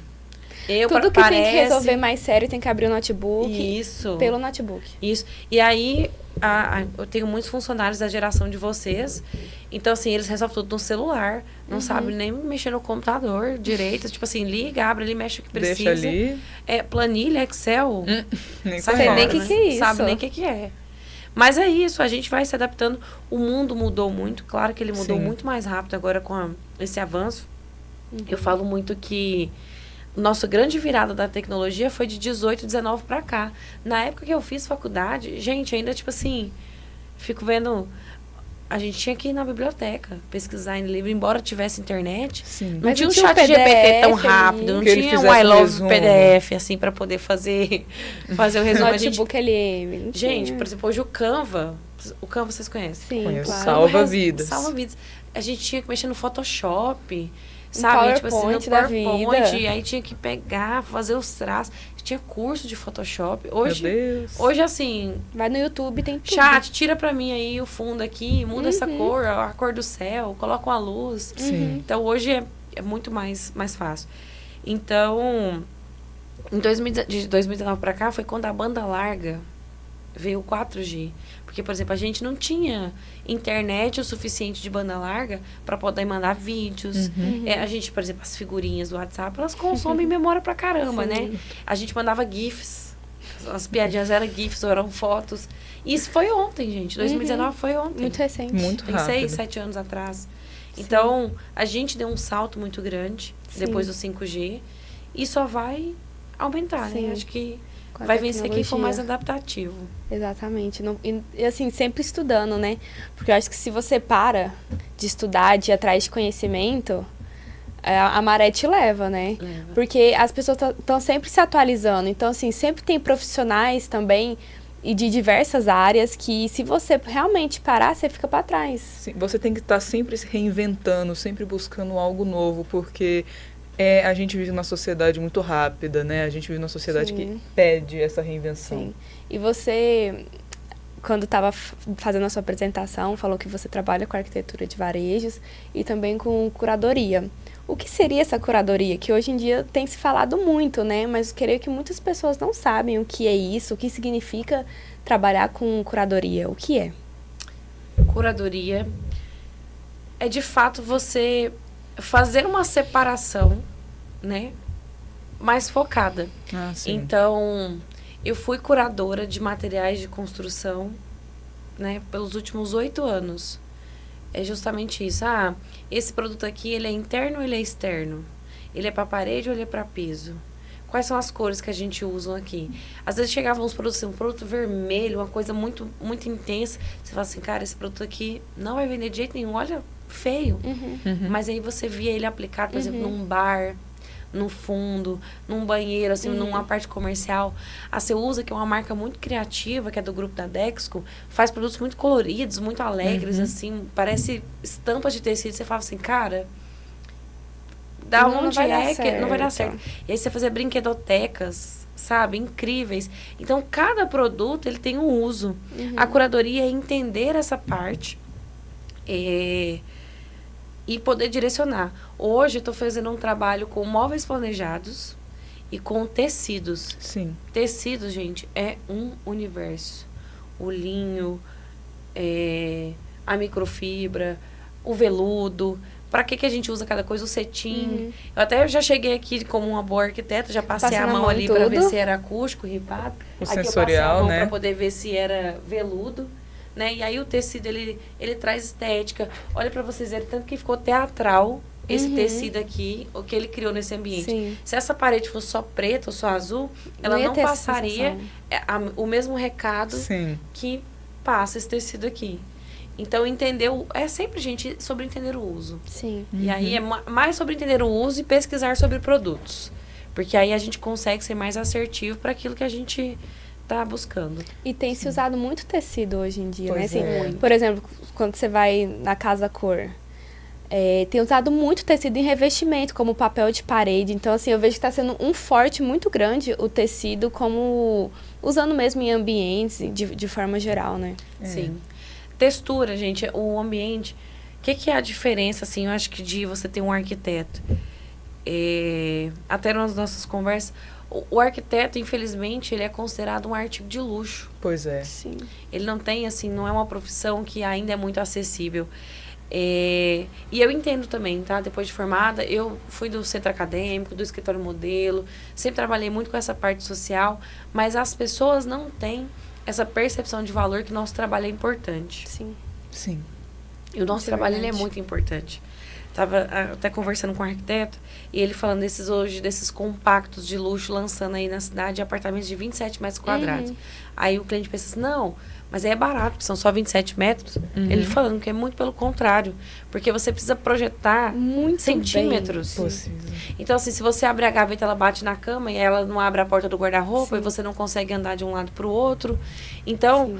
Tudo que tem que resolver mais sério tem que abrir o notebook. Isso. Pelo notebook. Isso. E aí, eu tenho muitos funcionários da geração de vocês. Então, assim, eles resolvem tudo no celular. Não sabem nem mexer no computador direito. Tipo assim, liga, abre ali, mexe o que precisa. Deixa ali. Planilha, Excel. Nem Sai sei fora, nem o né? que é isso. Sabe nem o que é. Mas é isso, a gente vai se adaptando. O mundo mudou muito. Claro que ele mudou muito mais rápido agora com esse avanço. Eu falo muito que nossa grande virada da tecnologia foi de 18, 19 pra cá. Na época que eu fiz faculdade, gente, ainda tipo assim, fico vendo... A gente tinha que ir na biblioteca, pesquisar em livro, embora tivesse internet. Sim. Não Mas tinha um não tinha chat o GPT tão PDF rápido, ali. não Que ele tinha um fizesse I um Love resumo. PDF, assim, pra poder fazer o resumo. A gente, Notebook LM. gente, por exemplo, hoje o Canva vocês conhecem? Sim, Conheço. claro. Salva vidas. Salva vidas. A gente tinha que mexer no Photoshop, sabe? Tipo assim, no PowerPoint da PowerPoint. vida. Aí tinha que pegar, fazer os traços. Tinha curso de Photoshop. Meu Hoje, Deus. assim, Vai no YouTube, tem tudo. chat, tira pra mim aí o fundo aqui, muda essa cor, a cor do céu, coloca uma luz. Sim. Então, hoje é muito mais fácil. Então, de 2019 pra cá, foi quando a banda larga veio o 4G. Porque, por exemplo, a gente não tinha internet o suficiente de banda larga para poder mandar vídeos. A gente, por exemplo, as figurinhas do WhatsApp, elas consomem memória pra caramba, né? A gente mandava GIFs. As piadinhas eram GIFs ou eram fotos. Isso foi ontem, gente. 2019 foi ontem. Muito recente. Muito Tem rápido. 6, 7 anos atrás. Então, a gente deu um salto muito grande depois do 5G. E só vai aumentar, né? Acho que Com a vai vencer quem for mais tecnologia. adaptativo. Exatamente. E assim, sempre estudando, né? Porque eu acho que se você para de estudar, de ir atrás de conhecimento, a maré te leva, né? Leva. Porque as pessoas estão sempre se atualizando. Então, assim, sempre tem profissionais também e de diversas áreas que se você realmente parar, você fica para trás. Sim, você tem que estar sempre se reinventando, sempre buscando algo novo, porque a gente vive numa sociedade muito rápida, né? A gente vive numa sociedade que pede essa reinvenção. Sim. E você, quando estava fazendo a sua apresentação, falou que você trabalha com arquitetura de varejos e também com curadoria. O que seria essa curadoria? Que hoje em dia tem se falado muito, né? Mas eu creio que muitas pessoas não sabem o que é isso, o que significa trabalhar com curadoria. O que é? Curadoria é, de fato, você fazer uma separação, né? Mais focada. Ah, sim. Então, eu fui curadora de materiais de construção, né? Pelos últimos 8 anos. É justamente isso. Esse produto aqui, ele é interno ou ele é externo? Ele é para parede ou ele é para piso? Quais são as cores que a gente usa aqui? Às vezes chegavam uns produtos, assim, um produto vermelho, uma coisa muito, muito intensa. Você fala assim, cara, esse produto aqui não vai vender de jeito nenhum. Olha, feio. Mas aí você via ele aplicado, por exemplo, num bar, no fundo, num banheiro, assim, numa parte comercial. A Ceusa, que é uma marca muito criativa, que é do grupo da Dexco, faz produtos muito coloridos, muito alegres, assim, parece estampas de tecido. Você fala assim, cara, da onde é que não vai dar certo? E aí você fazer brinquedotecas, sabe, incríveis. Então, cada produto, ele tem um uso. A curadoria é entender essa parte e poder direcionar. Hoje, eu estou fazendo um trabalho com móveis planejados e com tecidos. Sim. Tecidos, gente, é um universo. O linho, a microfibra, o veludo. Para que a gente usa cada coisa? O cetim. Eu até já cheguei aqui como uma boa arquiteta, já passei a mão ali para ver se era acústico, ripado. O aqui sensorial, eu passei a mão né? para poder ver se era veludo. Né? E aí o tecido, ele traz estética. Olha para vocês verem, tanto que ficou teatral esse tecido aqui, o que ele criou nesse ambiente. Sim. Se essa parede fosse só preta ou só azul, ela não passaria o mesmo recado Sim. que passa esse tecido aqui. Então, é sempre, gente, sobre entender o uso. Sim. E aí é mais sobre entender o uso e pesquisar sobre produtos. Porque aí a gente consegue ser mais assertivo para aquilo que a gente tá buscando. E tem se usado muito tecido hoje em dia, Pois né? Assim, é. por exemplo, quando você vai na Casa Cor, tem usado muito tecido em revestimento, como papel de parede. Então, assim, eu vejo que está sendo um forte muito grande o tecido, como usando mesmo em ambientes, de forma geral, né? Sim. Textura, gente, o ambiente. O que é a diferença, assim, eu acho que de você ter um arquiteto? Até nas nossas conversas, o arquiteto, infelizmente, ele é considerado um artigo de luxo. Pois é. Sim. Ele não tem, assim, não é uma profissão que ainda é muito acessível. E eu entendo também, tá? Depois de formada, eu fui do centro acadêmico, do escritório modelo, sempre trabalhei muito com essa parte social, mas as pessoas não têm essa percepção de valor que nosso trabalho é importante. Sim. Sim. E o nosso trabalho ele é muito importante. Estava até conversando com um arquiteto e ele falando desses compactos de luxo lançando aí na cidade apartamentos de 27 metros quadrados. Aí o cliente pensa assim, não, mas aí é barato, porque são só 27 metros. Ele falando que é muito pelo contrário, porque você precisa projetar muito centímetros. Possível. Então, assim, se você abre a gaveta, ela bate na cama e ela não abre a porta do guarda-roupa e você não consegue andar de um lado para o outro. Então,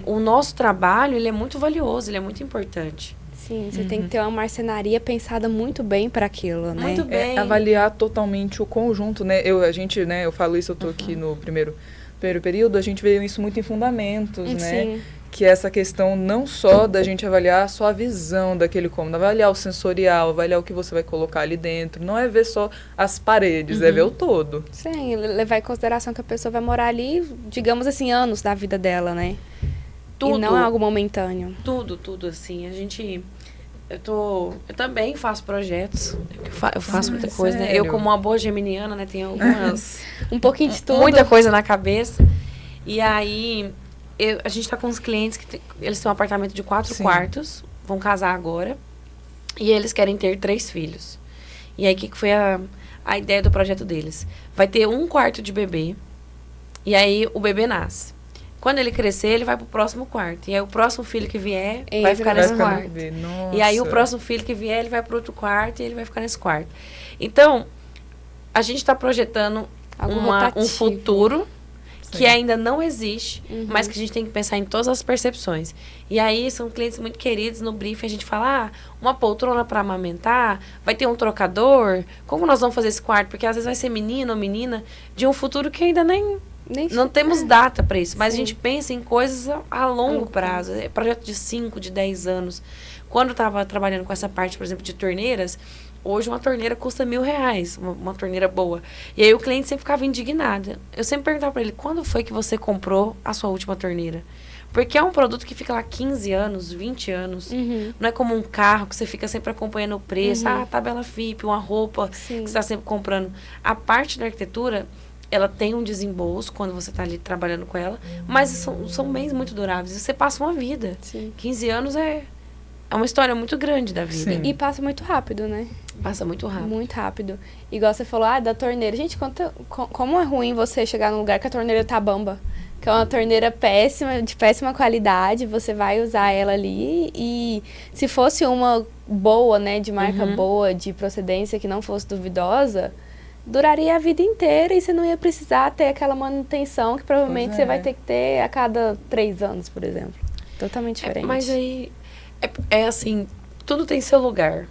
o nosso trabalho, ele é muito valioso, ele é muito importante. Sim, você tem que ter uma marcenaria pensada muito bem para aquilo, né? Muito bem. Avaliar totalmente o conjunto, né? Eu falo isso, eu tô aqui no primeiro período, a gente vê isso muito em fundamentos, né? Sim. Que é essa questão não só da gente avaliar só a visão daquele cômodo, avaliar o sensorial, avaliar o que você vai colocar ali dentro. Não é ver só as paredes, é ver o todo. Sim, levar em consideração que a pessoa vai morar ali, digamos assim, anos da vida dela, né? Tudo. E não é algo momentâneo. Tudo, assim. Eu também faço projetos. Eu faço muita coisa, né? Eu, como uma boa geminiana, né? Tenho algumas... um pouquinho de tudo. Muita coisa na cabeça. E aí, a gente tá com uns clientes que eles têm um apartamento de 4 quartos. Vão casar agora. E eles querem ter 3 filhos. E aí, o que foi a ideia do projeto deles? Vai ter um quarto de bebê. E aí, o bebê nasce. Quando ele crescer, ele vai pro próximo quarto. E aí, o próximo filho que vier vai ficar nesse quarto. E aí, o próximo filho que vier, ele vai pro outro quarto e ele vai ficar nesse quarto. Então, a gente está projetando um futuro que ainda não existe, mas que a gente tem que pensar em todas as percepções. E aí, são clientes muito queridos. No briefing, a gente fala, uma poltrona para amamentar, vai ter um trocador. Como nós vamos fazer esse quarto? Porque às vezes vai ser menino ou menina de um futuro que ainda não temos data para isso, mas a gente pensa em coisas a longo prazo. É projeto de 5, de 10 anos. Quando eu estava trabalhando com essa parte, por exemplo, de torneiras, hoje uma torneira custa R$1.000, uma torneira boa. E aí o cliente sempre ficava indignado. Eu sempre perguntava para ele, quando foi que você comprou a sua última torneira? Porque é um produto que fica lá 15 anos, 20 anos. Não é como um carro que você fica sempre acompanhando o preço. Tabela FIP, uma roupa que você está sempre comprando. A parte da arquitetura, ela tem um desembolso quando você está ali trabalhando com ela, mas são bens muito duráveis. Você passa uma vida. 15 anos é uma história muito grande da vida. E passa muito rápido, né? Passa muito rápido. Muito rápido. Igual você falou, da torneira. Gente, como é ruim você chegar num lugar que a torneira tá bamba. Que é uma torneira péssima, de péssima qualidade. Você vai usar ela ali e se fosse uma boa, né, de marca boa, de procedência que não fosse duvidosa, duraria a vida inteira e você não ia precisar ter aquela manutenção que provavelmente você vai ter que ter a cada 3 anos, por exemplo. Totalmente diferente. Mas aí, é assim, tudo tem seu lugar.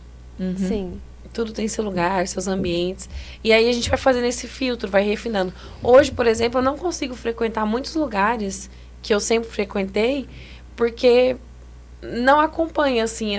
Sim. Tudo tem seu lugar, seus ambientes. E aí a gente vai fazendo esse filtro, vai refinando. Hoje, por exemplo, eu não consigo frequentar muitos lugares que eu sempre frequentei, porque não acompanha, assim,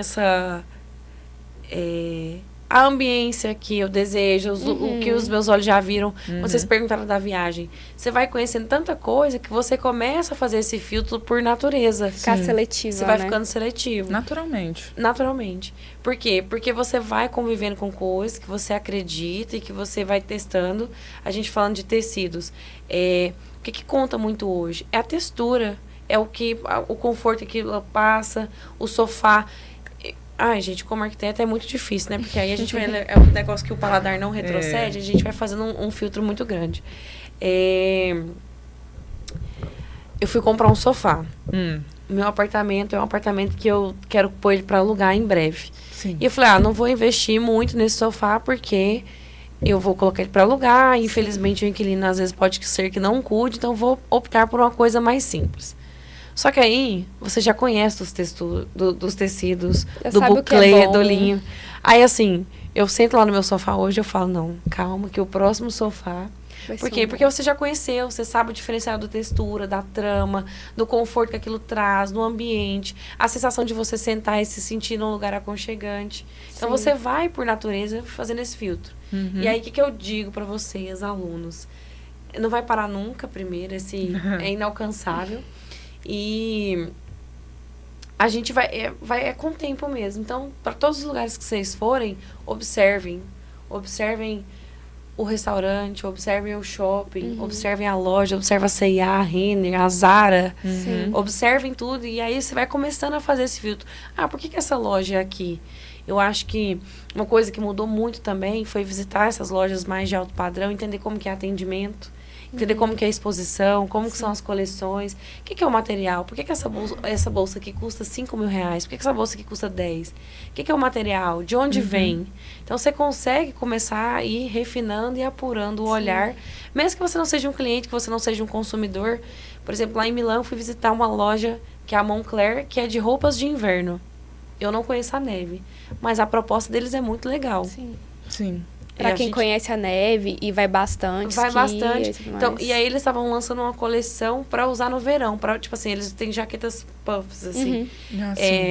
a ambiência que eu desejo, o que os meus olhos já viram. Vocês perguntaram da viagem. Você vai conhecendo tanta coisa que você começa a fazer esse filtro por natureza. Ficar seletivo, Você vai ficando seletivo. Naturalmente. Por quê? Porque você vai convivendo com coisas que você acredita e que você vai testando. A gente falando de tecidos. O que conta muito hoje? É a textura. É o conforto que passa, o sofá. Ai, gente, como arquiteto é muito difícil, né? Porque aí a gente vai... É um negócio que o paladar não retrocede, a gente vai fazendo um filtro muito grande. Eu fui comprar um sofá. Meu apartamento é um apartamento que eu quero pôr ele para alugar em breve. Sim. E eu falei, não vou investir muito nesse sofá porque eu vou colocar ele para alugar. Infelizmente, o inquilino às vezes pode ser que não cuide, então vou optar por uma coisa mais simples. Só que aí, você já conhece dos tecidos, Já do sabe o que é buclê, bom. do linho. Aí, assim, eu sento lá no meu sofá hoje, eu falo, não, calma, que o próximo sofá... Vai Por ser quê? um Porque você já conheceu, você sabe o diferencial da textura, da trama, do conforto que aquilo traz, no ambiente, a sensação de você sentar e se sentir num lugar aconchegante. Então, Sim. você vai, por natureza, fazendo esse filtro. E aí, o que eu digo para vocês, alunos? Não vai parar nunca, primeiro, é inalcançável. E a gente vai com o tempo mesmo. Então, para todos os lugares que vocês forem, observem o restaurante, observem o shopping, observem a loja, observem a C&A, a Renner, a Zara. Observem tudo e aí você vai começando a fazer esse filtro. Ah, por que essa loja é aqui? Eu acho que uma coisa que mudou muito também foi visitar essas lojas mais de alto padrão, entender como que é atendimento, entender como que é a exposição, como que são as coleções, o que é o material, por que essa bolsa aqui custa R$5.000, por que essa bolsa aqui custa 10? O que é o material, de onde vem? Então, você consegue começar a ir refinando e apurando o olhar, mesmo que você não seja um cliente, que você não seja um consumidor. Por exemplo, lá em Milão, eu fui visitar uma loja, que é a Moncler, que é de roupas de inverno. Eu não conheço a neve, mas a proposta deles é muito legal. Sim. Pra quem conhece a neve e vai bastante. Vai esqui, bastante. E tudo Então, mais. e aí eles estavam lançando uma coleção para usar no verão. Tipo assim, eles têm jaquetas puffs, assim.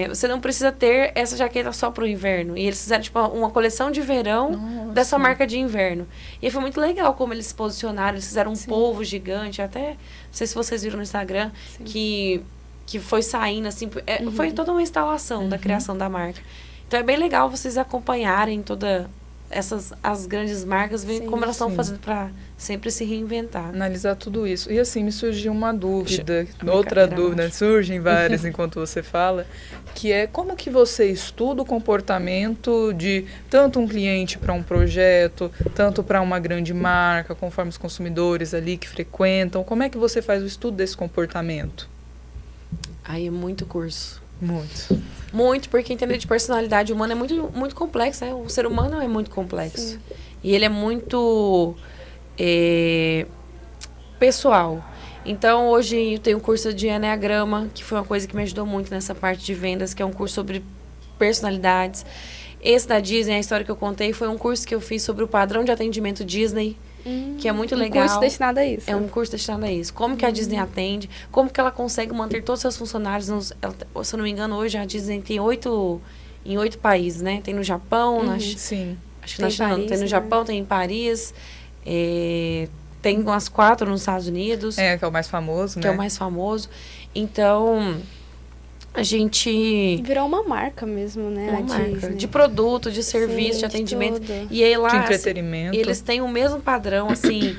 Você não precisa ter essa jaqueta só pro inverno. E eles fizeram, tipo, uma coleção de verão dessa marca de inverno. E foi muito legal como eles se posicionaram. Eles fizeram um polvo gigante. Até, não sei se vocês viram no Instagram, que foi saindo, assim. Foi toda uma instalação da criação da marca. Então, é bem legal vocês acompanharem as grandes marcas, como elas estão fazendo para sempre se reinventar. Analisar tudo isso. E assim, me surgiu uma dúvida, outra dúvida, surgem várias enquanto você fala, que é como que você estuda o comportamento de tanto um cliente para um projeto, tanto para uma grande marca, conforme os consumidores ali que frequentam, como é que você faz o estudo desse comportamento? Aí é muito curso. Muito, porque entender de personalidade humana é muito, muito complexo, né? O ser humano é muito complexo. E ele é muito pessoal. Então, hoje eu tenho um curso de Enneagrama, que foi uma coisa que me ajudou muito nessa parte de vendas, que é um curso sobre personalidades. Esse da Disney, a história que eu contei, foi um curso que eu fiz sobre o padrão de atendimento Disney, que é muito legal. Um curso destinado a isso. É um curso destinado a isso. Como que a Disney atende, como que ela consegue manter todos os seus funcionários. Se eu não me engano, hoje a Disney tem 8 países, né? Tem no Japão, sim. Acho que na China não. Tem no Japão, tem em Paris, tem umas 4 nos Estados Unidos. Que é o mais famoso, né? Que é o mais famoso. Então, a gente... Virou uma marca mesmo, né? Uma marca de produto, de serviço, de atendimento. De aí lá, de entretenimento. Assim, eles têm o mesmo padrão, assim,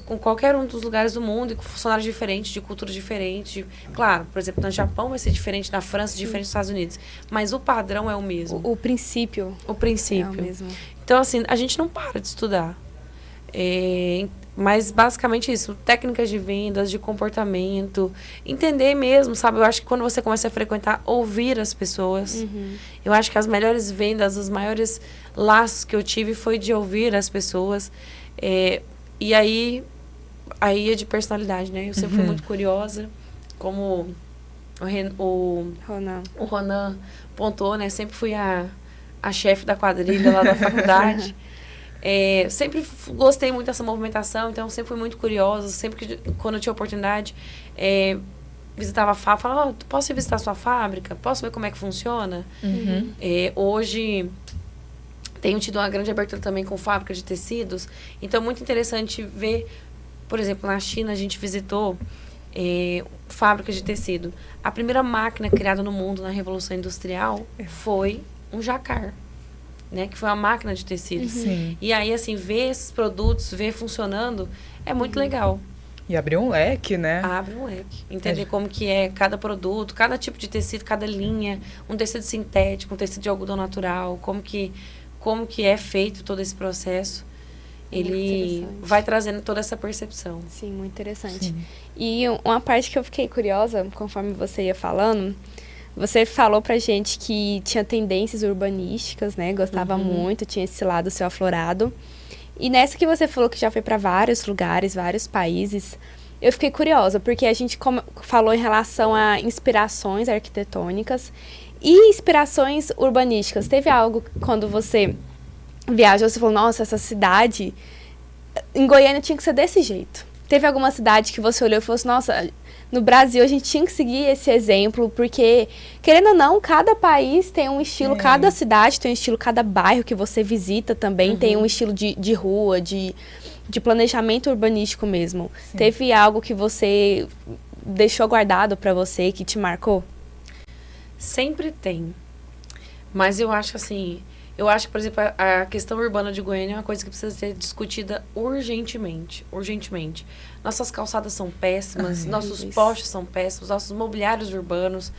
com qualquer um dos lugares do mundo, e com funcionários diferentes, de culturas diferentes. Claro, por exemplo, no Japão vai ser diferente, na França, diferente dos Estados Unidos. Mas o padrão é o mesmo. O princípio. O princípio. É o mesmo. Então, assim, a gente não para de estudar. Mas basicamente isso, técnicas de vendas, de comportamento, entender mesmo, sabe? Eu acho que quando você começa a frequentar, ouvir as pessoas. Eu acho que as melhores vendas, os maiores laços que eu tive foi de ouvir as pessoas. E aí é de personalidade, né? Eu sempre fui muito curiosa, como o Ronan pontuou, né? Sempre fui a chefe da quadrilha lá da faculdade. Sempre gostei muito dessa movimentação, então sempre fui muito curiosa. Sempre que, quando eu tinha oportunidade, visitava a fábrica, falava, posso ir visitar a sua fábrica? Posso ver como é que funciona? Hoje, tenho tido uma grande abertura também com fábrica de tecidos. Então, é muito interessante ver, por exemplo, na China, a gente visitou fábricas de tecido. A primeira máquina criada no mundo na Revolução Industrial foi um jacquard. Né, que foi uma máquina de tecido. E aí, assim, ver esses produtos, ver funcionando, é muito legal. E abrir um leque, né? Abre um leque. Entender como que é cada produto, cada tipo de tecido, cada linha, um tecido sintético, um tecido de algodão natural, como que é feito todo esse processo. Ele vai trazendo toda essa percepção. Sim, muito interessante. E uma parte que eu fiquei curiosa, conforme você ia falando... Você falou pra gente que tinha tendências urbanísticas, né? Gostava muito, tinha esse lado seu aflorado. E nessa que você falou que já foi para vários lugares, vários países, eu fiquei curiosa, porque a gente falou em relação a inspirações arquitetônicas e inspirações urbanísticas. Teve algo quando você viajou, você falou, nossa, essa cidade em Goiânia tinha que ser desse jeito. Teve alguma cidade que você olhou e falou assim, nossa, no Brasil a gente tinha que seguir esse exemplo, porque, querendo ou não, cada país tem um estilo, cada cidade tem um estilo, cada bairro que você visita também tem um estilo de rua, de planejamento urbanístico mesmo. Sim. Teve algo que você deixou guardado para você, que te marcou? Sempre tem. Mas eu acho assim, por exemplo, a questão urbana de Goiânia é uma coisa que precisa ser discutida urgentemente. Nossas calçadas são péssimas, nossos postes são péssimos, nossos mobiliários urbanos.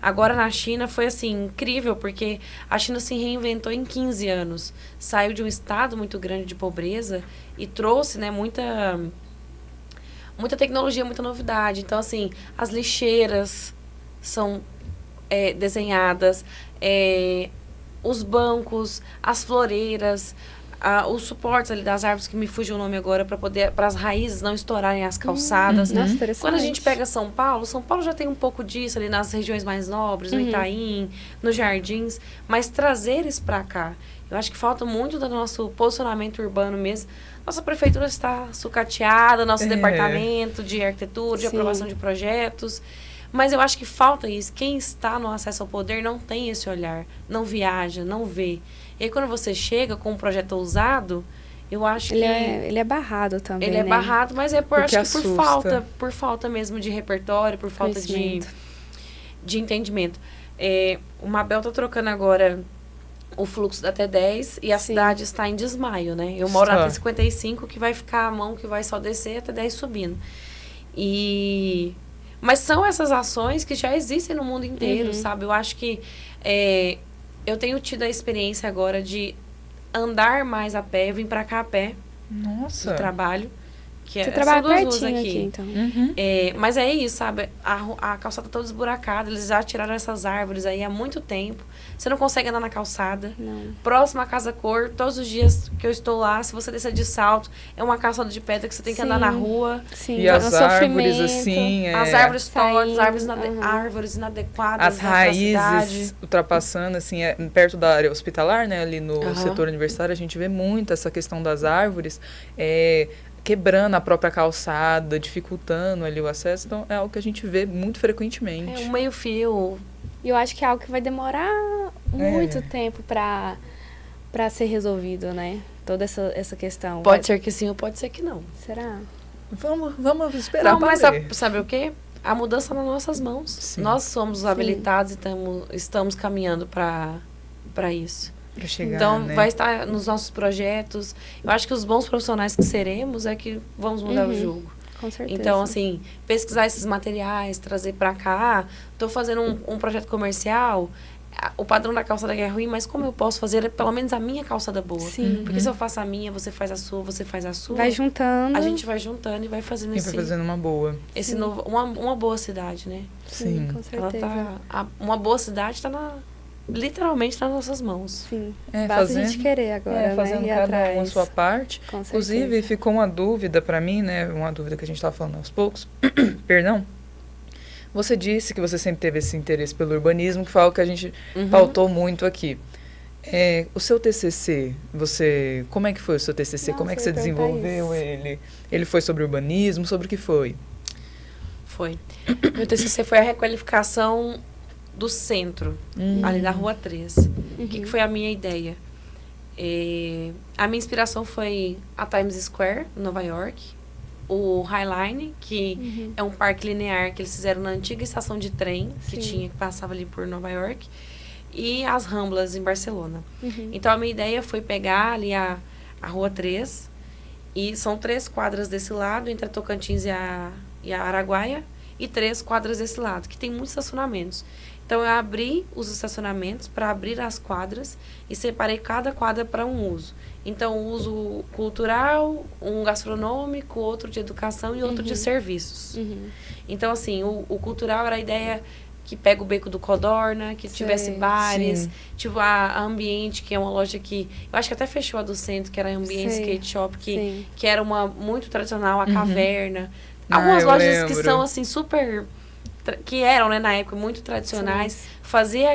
Agora na China foi assim, incrível, porque a China se reinventou em 15 anos. Saiu de um estado muito grande de pobreza e trouxe, né, muita tecnologia, muita novidade. Então, assim, as lixeiras são desenhadas, os bancos, as floreiras, os suportes ali das árvores, que me fugiu o nome agora, para as raízes não estourarem as calçadas. Nossa, quando a gente pega São Paulo já tem um pouco disso ali nas regiões mais nobres, no Itaim, nos jardins, mas trazer isso para cá. Eu acho que falta muito do nosso posicionamento urbano mesmo. Nossa prefeitura está sucateada, nosso departamento de arquitetura, de aprovação de projetos. Mas eu acho que falta isso. Quem está no acesso ao poder não tem esse olhar, não viaja, não vê. E aí, quando você chega com um projeto ousado, eu acho que... Ele é barrado também, Ele é barrado, mas acho que por falta mesmo de repertório, por falta de entendimento. O Mabel está trocando agora o fluxo da T10 e a cidade está em desmaio, né? Eu moro na T55, que vai ficar a mão que vai só descer, a T10 subindo. Mas são essas ações que já existem no mundo inteiro, sabe? Eu acho que eu tenho tido a experiência agora de andar mais a pé. Eu vim pra cá a pé. Nossa. Do trabalho. Que você trabalha duas ruas pertinho aqui, então. Mas é isso, sabe? A calçada toda esburacada. Eles já tiraram essas árvores aí há muito tempo. Você não consegue andar na calçada. Não. Próximo à Casa Cor, todos os dias que eu estou lá, se você descer de salto, é uma calçada de pedra que você tem que andar na rua. Sim. E as árvores, assim... As árvores tortas, árvores inadequadas. As raízes ultrapassando, assim, perto da área hospitalar, né? Ali no setor universitário, a gente vê muito essa questão das árvores. Quebrando a própria calçada, dificultando ali o acesso. Então, é algo que a gente vê muito frequentemente. Um meio-fio. E eu acho que é algo que vai demorar muito tempo para ser resolvido, né? Toda essa questão. Pode ser que sim ou pode ser que não. Será? Vamos esperar. Não, mas sabe o quê? A mudança nas nossas mãos. Sim. Nós somos habilitados e estamos caminhando para isso. Chegar, então, né? Vai estar nos nossos projetos. Eu acho que os bons profissionais que seremos é que vamos mudar o jogo. Com certeza. Então, assim, pesquisar esses materiais, trazer para cá. Estou fazendo um projeto comercial. O padrão da calçada é ruim, mas como eu posso fazer pelo menos a minha calçada boa? Sim. Porque se eu faço a minha, você faz a sua, você faz a sua. Vai juntando. A gente vai juntando e vai fazendo vai fazendo uma boa. Uma boa cidade, né? Sim, com certeza. Uma boa cidade está literalmente nas nossas mãos. Sim. Basta a gente querer agora, fazendo né? cada um a sua parte. Com Inclusive, certeza. ficou uma dúvida para mim, né? Uma dúvida que a gente estava falando aos poucos. Perdão. Você disse que você sempre teve esse interesse pelo urbanismo, que foi algo que a gente pautou muito aqui. O seu TCC, como é que foi o seu TCC? Nossa, como é que você desenvolveu ele? Ele foi sobre urbanismo? Sobre o que foi? Foi. Meu TCC foi a requalificação do centro, ali da Rua 3. O que foi a minha ideia? A minha inspiração foi a Times Square, em Nova York, o High Line, que é um parque linear que eles fizeram na antiga estação de trem, que passava ali por Nova York, e as Ramblas, em Barcelona. Então, a minha ideia foi pegar ali a Rua 3, e são 3 quadras desse lado, entre a Tocantins e a Araguaia, e 3 quadras desse lado, que tem muitos estacionamentos. Então, eu abri os estacionamentos para abrir as quadras e separei cada quadra para um uso. Então, um uso cultural, um gastronômico, outro de educação e outro de serviços. Então, assim, o cultural era a ideia que pega o Beco do Codorna, que tivesse bares, tipo a Ambiente, que é uma loja que... Eu acho que até fechou a do centro, que era a Ambiente Skate Shop, que era uma muito tradicional, a Caverna. algumas eu lojas que lembro. são assim super que eram, né, na época muito tradicionais, Sim. fazer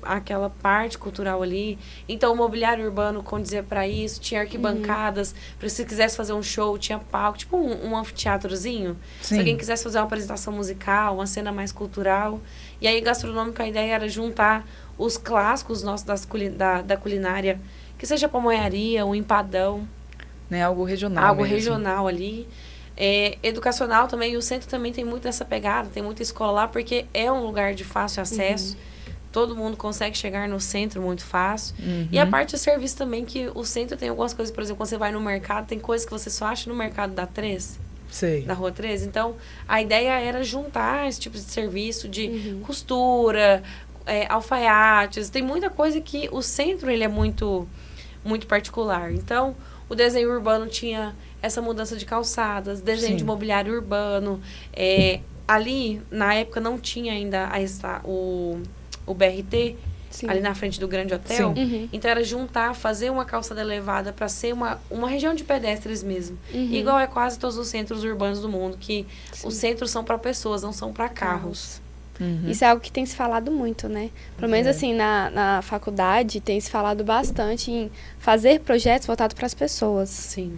aquela parte cultural ali. Então o mobiliário urbano condizia para isso, tinha arquibancadas, para se quisesse fazer um show, tinha palco, tipo um anfiteatrozinho. Sim. Se alguém quisesse fazer uma apresentação musical, uma cena mais cultural. E aí gastronômica, a ideia era juntar os clássicos nossos da culinária, que seja a pamonharia, um empadão, Né, algo regional algo mesmo. regional ali. Educacional também, o centro também tem muito essa pegada, tem muita escola lá, porque é um lugar de fácil acesso. Todo mundo consegue chegar no centro muito fácil. E a parte de serviço também, que o centro tem algumas coisas, por exemplo, quando você vai no mercado, tem coisas que você só acha no mercado da 13, Sei. da Rua 13. Então, a ideia era juntar esse tipo de serviço de costura, alfaiates. Tem muita coisa que o centro ele é muito, muito particular. Então, o desenho urbano tinha essa mudança de calçadas, desenho Sim. de mobiliário urbano. Ali, na época, não tinha ainda o BRT, Sim. ali na frente do grande hotel. Sim. Então, era juntar, fazer uma calçada elevada para ser uma região de pedestres mesmo. Igual é quase todos os centros urbanos do mundo, que os centros são para pessoas, não são para carros. Isso é algo que tem se falado muito, né? Pelo menos assim, na faculdade, tem se falado bastante em fazer projetos voltados para as pessoas. Sim.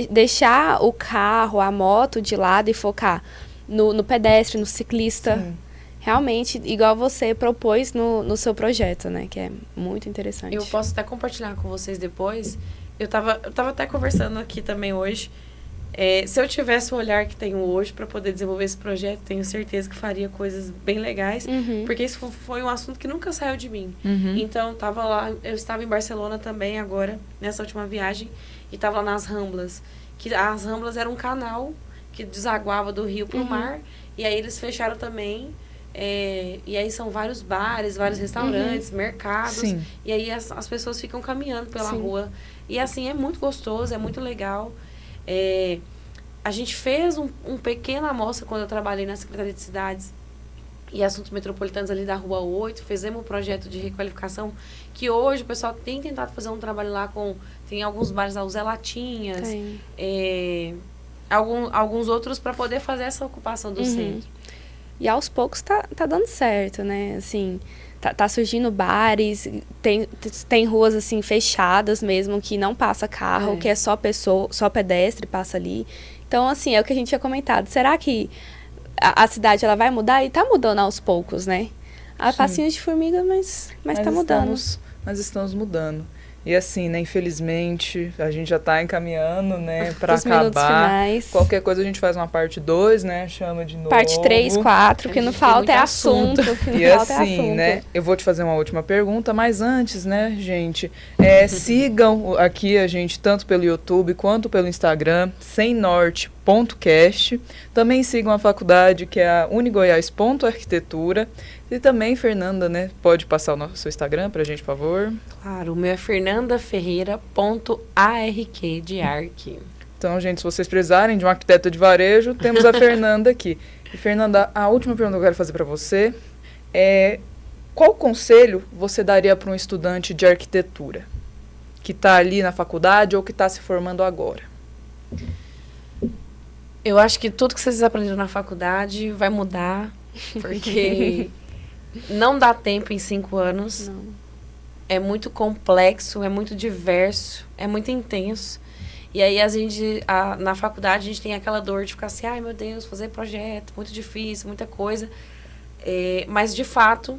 Deixar o carro, a moto de lado e focar no pedestre, no ciclista. Sim. Realmente, igual você propôs no seu projeto, né? Que é muito interessante. Eu posso até compartilhar com vocês depois. Eu tava até conversando aqui também hoje. Se eu tivesse o olhar que tenho hoje para poder desenvolver esse projeto, tenho certeza que faria coisas bem legais. Porque isso foi um assunto que nunca saiu de mim. Então, eu estava em Barcelona também agora, nessa última viagem, e estava lá nas Ramblas. Que as Ramblas eram um canal que desaguava do rio para o mar. E aí eles fecharam também. E aí são vários bares, vários restaurantes, mercados. Sim. E aí as pessoas ficam caminhando pela rua. E assim, é muito gostoso, é muito legal. A gente fez um pequena amostra quando eu trabalhei na Secretaria de Cidades e Assuntos Metropolitanos ali da Rua 8. Fizemos um projeto de requalificação que hoje o pessoal tem tentado fazer um trabalho lá tem alguns bares lá, o Zé Latinhas. Alguns outros para poder fazer essa ocupação do centro. E aos poucos tá dando certo, né? Assim, tá surgindo bares, tem ruas assim fechadas mesmo, que não passa carro, que é só pedestre passa ali. Então, assim, é o que a gente tinha comentado. Será que a cidade ela vai mudar? E tá mudando aos poucos, né? A passinhos de formiga, mas tá mudando. Mas estamos mudando. E assim, né, infelizmente, a gente já está encaminhando, né, para acabar. Finais. Qualquer coisa a gente faz uma parte 2, né, chama de novo. Parte 3, 4, porque não falta é assunto. E assim, né, eu vou te fazer uma última pergunta, mas antes, né, gente, sigam aqui a gente tanto pelo YouTube quanto pelo Instagram, semnorte.cast. Também sigam a faculdade, que é a unigoiás.arquitetura. E também, Fernanda, né, pode passar o seu Instagram pra gente, por favor? Claro, o meu é fernandaferreira.arq de arque. Então, gente, se vocês precisarem de um arquiteto de varejo, temos a Fernanda aqui. E, Fernanda, a última pergunta que eu quero fazer para você é: qual conselho você daria para um estudante de arquitetura que está ali na faculdade ou que está se formando agora? Eu acho que tudo que vocês aprenderam na faculdade vai mudar, porque não dá tempo em 5 anos. Não. É muito complexo, é muito diverso, é muito intenso. E aí, na faculdade, a gente tem aquela dor de ficar assim, ai meu Deus, fazer projeto, muito difícil, muita coisa. Mas, de fato,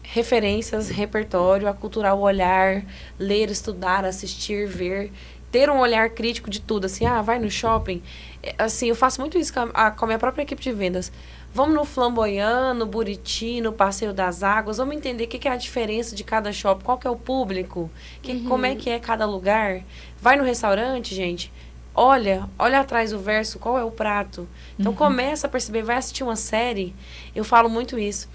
referências, repertório, aculturar o olhar, ler, estudar, assistir, ver, ter um olhar crítico de tudo. Assim, vai no shopping. Assim, eu faço muito isso com a minha própria equipe de vendas. Vamos no Flamboyant, no Buriti, no Passeio das Águas. Vamos entender o que é a diferença de cada shopping, qual que é o público, como é que é cada lugar. Vai no restaurante, gente, olha atrás do verso, qual é o prato. Então, começa a perceber, vai assistir uma série. Eu falo muito isso.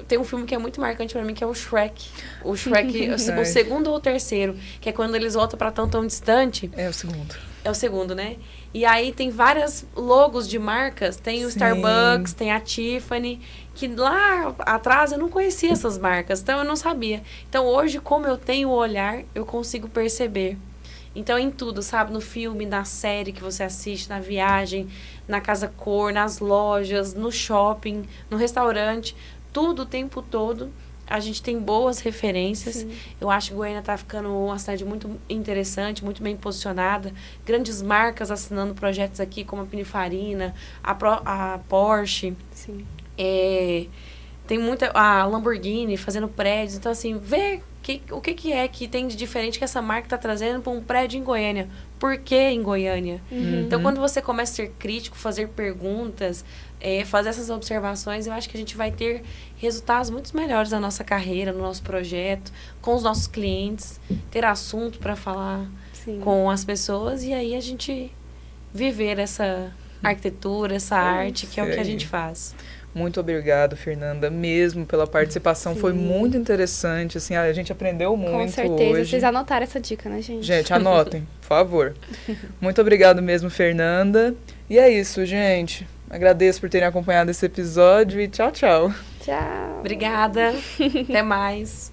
Tem um filme que é muito marcante pra mim, que é o Shrek. O Shrek, o segundo ou o terceiro, que é quando eles voltam pra tão distante. É o segundo. É o segundo, né? E aí tem várias logos de marcas. Tem o Starbucks, tem a Tiffany, que lá atrás eu não conhecia essas marcas, então eu não sabia. Então hoje, como eu tenho o olhar, eu consigo perceber. Então, em tudo, sabe? No filme, na série que você assiste, na viagem, na casa cor, nas lojas, no shopping, no restaurante, tudo o tempo todo. A gente tem boas referências. Sim. Eu acho que Goiânia está ficando uma cidade muito interessante, muito bem posicionada. Grandes marcas assinando projetos aqui, como a Pininfarina, a Porsche. Sim. Tem muita... A Lamborghini fazendo prédios. Então, assim, vê o que é que tem de diferente que essa marca está trazendo para um prédio em Goiânia. Por que em Goiânia? Uhum. Então, quando você começa a ser crítico, fazer perguntas, fazer essas observações, eu acho que a gente vai ter resultados muito melhores na nossa carreira, no nosso projeto, com os nossos clientes, ter assunto para falar Sim. com as pessoas e aí a gente viver essa arquitetura, essa arte, que é o que a gente faz. Muito obrigado, Fernanda, mesmo pela participação. Sim. Foi muito interessante, assim, a gente aprendeu muito hoje. Com certeza, vocês anotaram essa dica, né, gente? Gente, anotem, por favor. Muito obrigado mesmo, Fernanda. E é isso, gente. Agradeço por terem acompanhado esse episódio e tchau, tchau. Tchau. Obrigada. Até mais.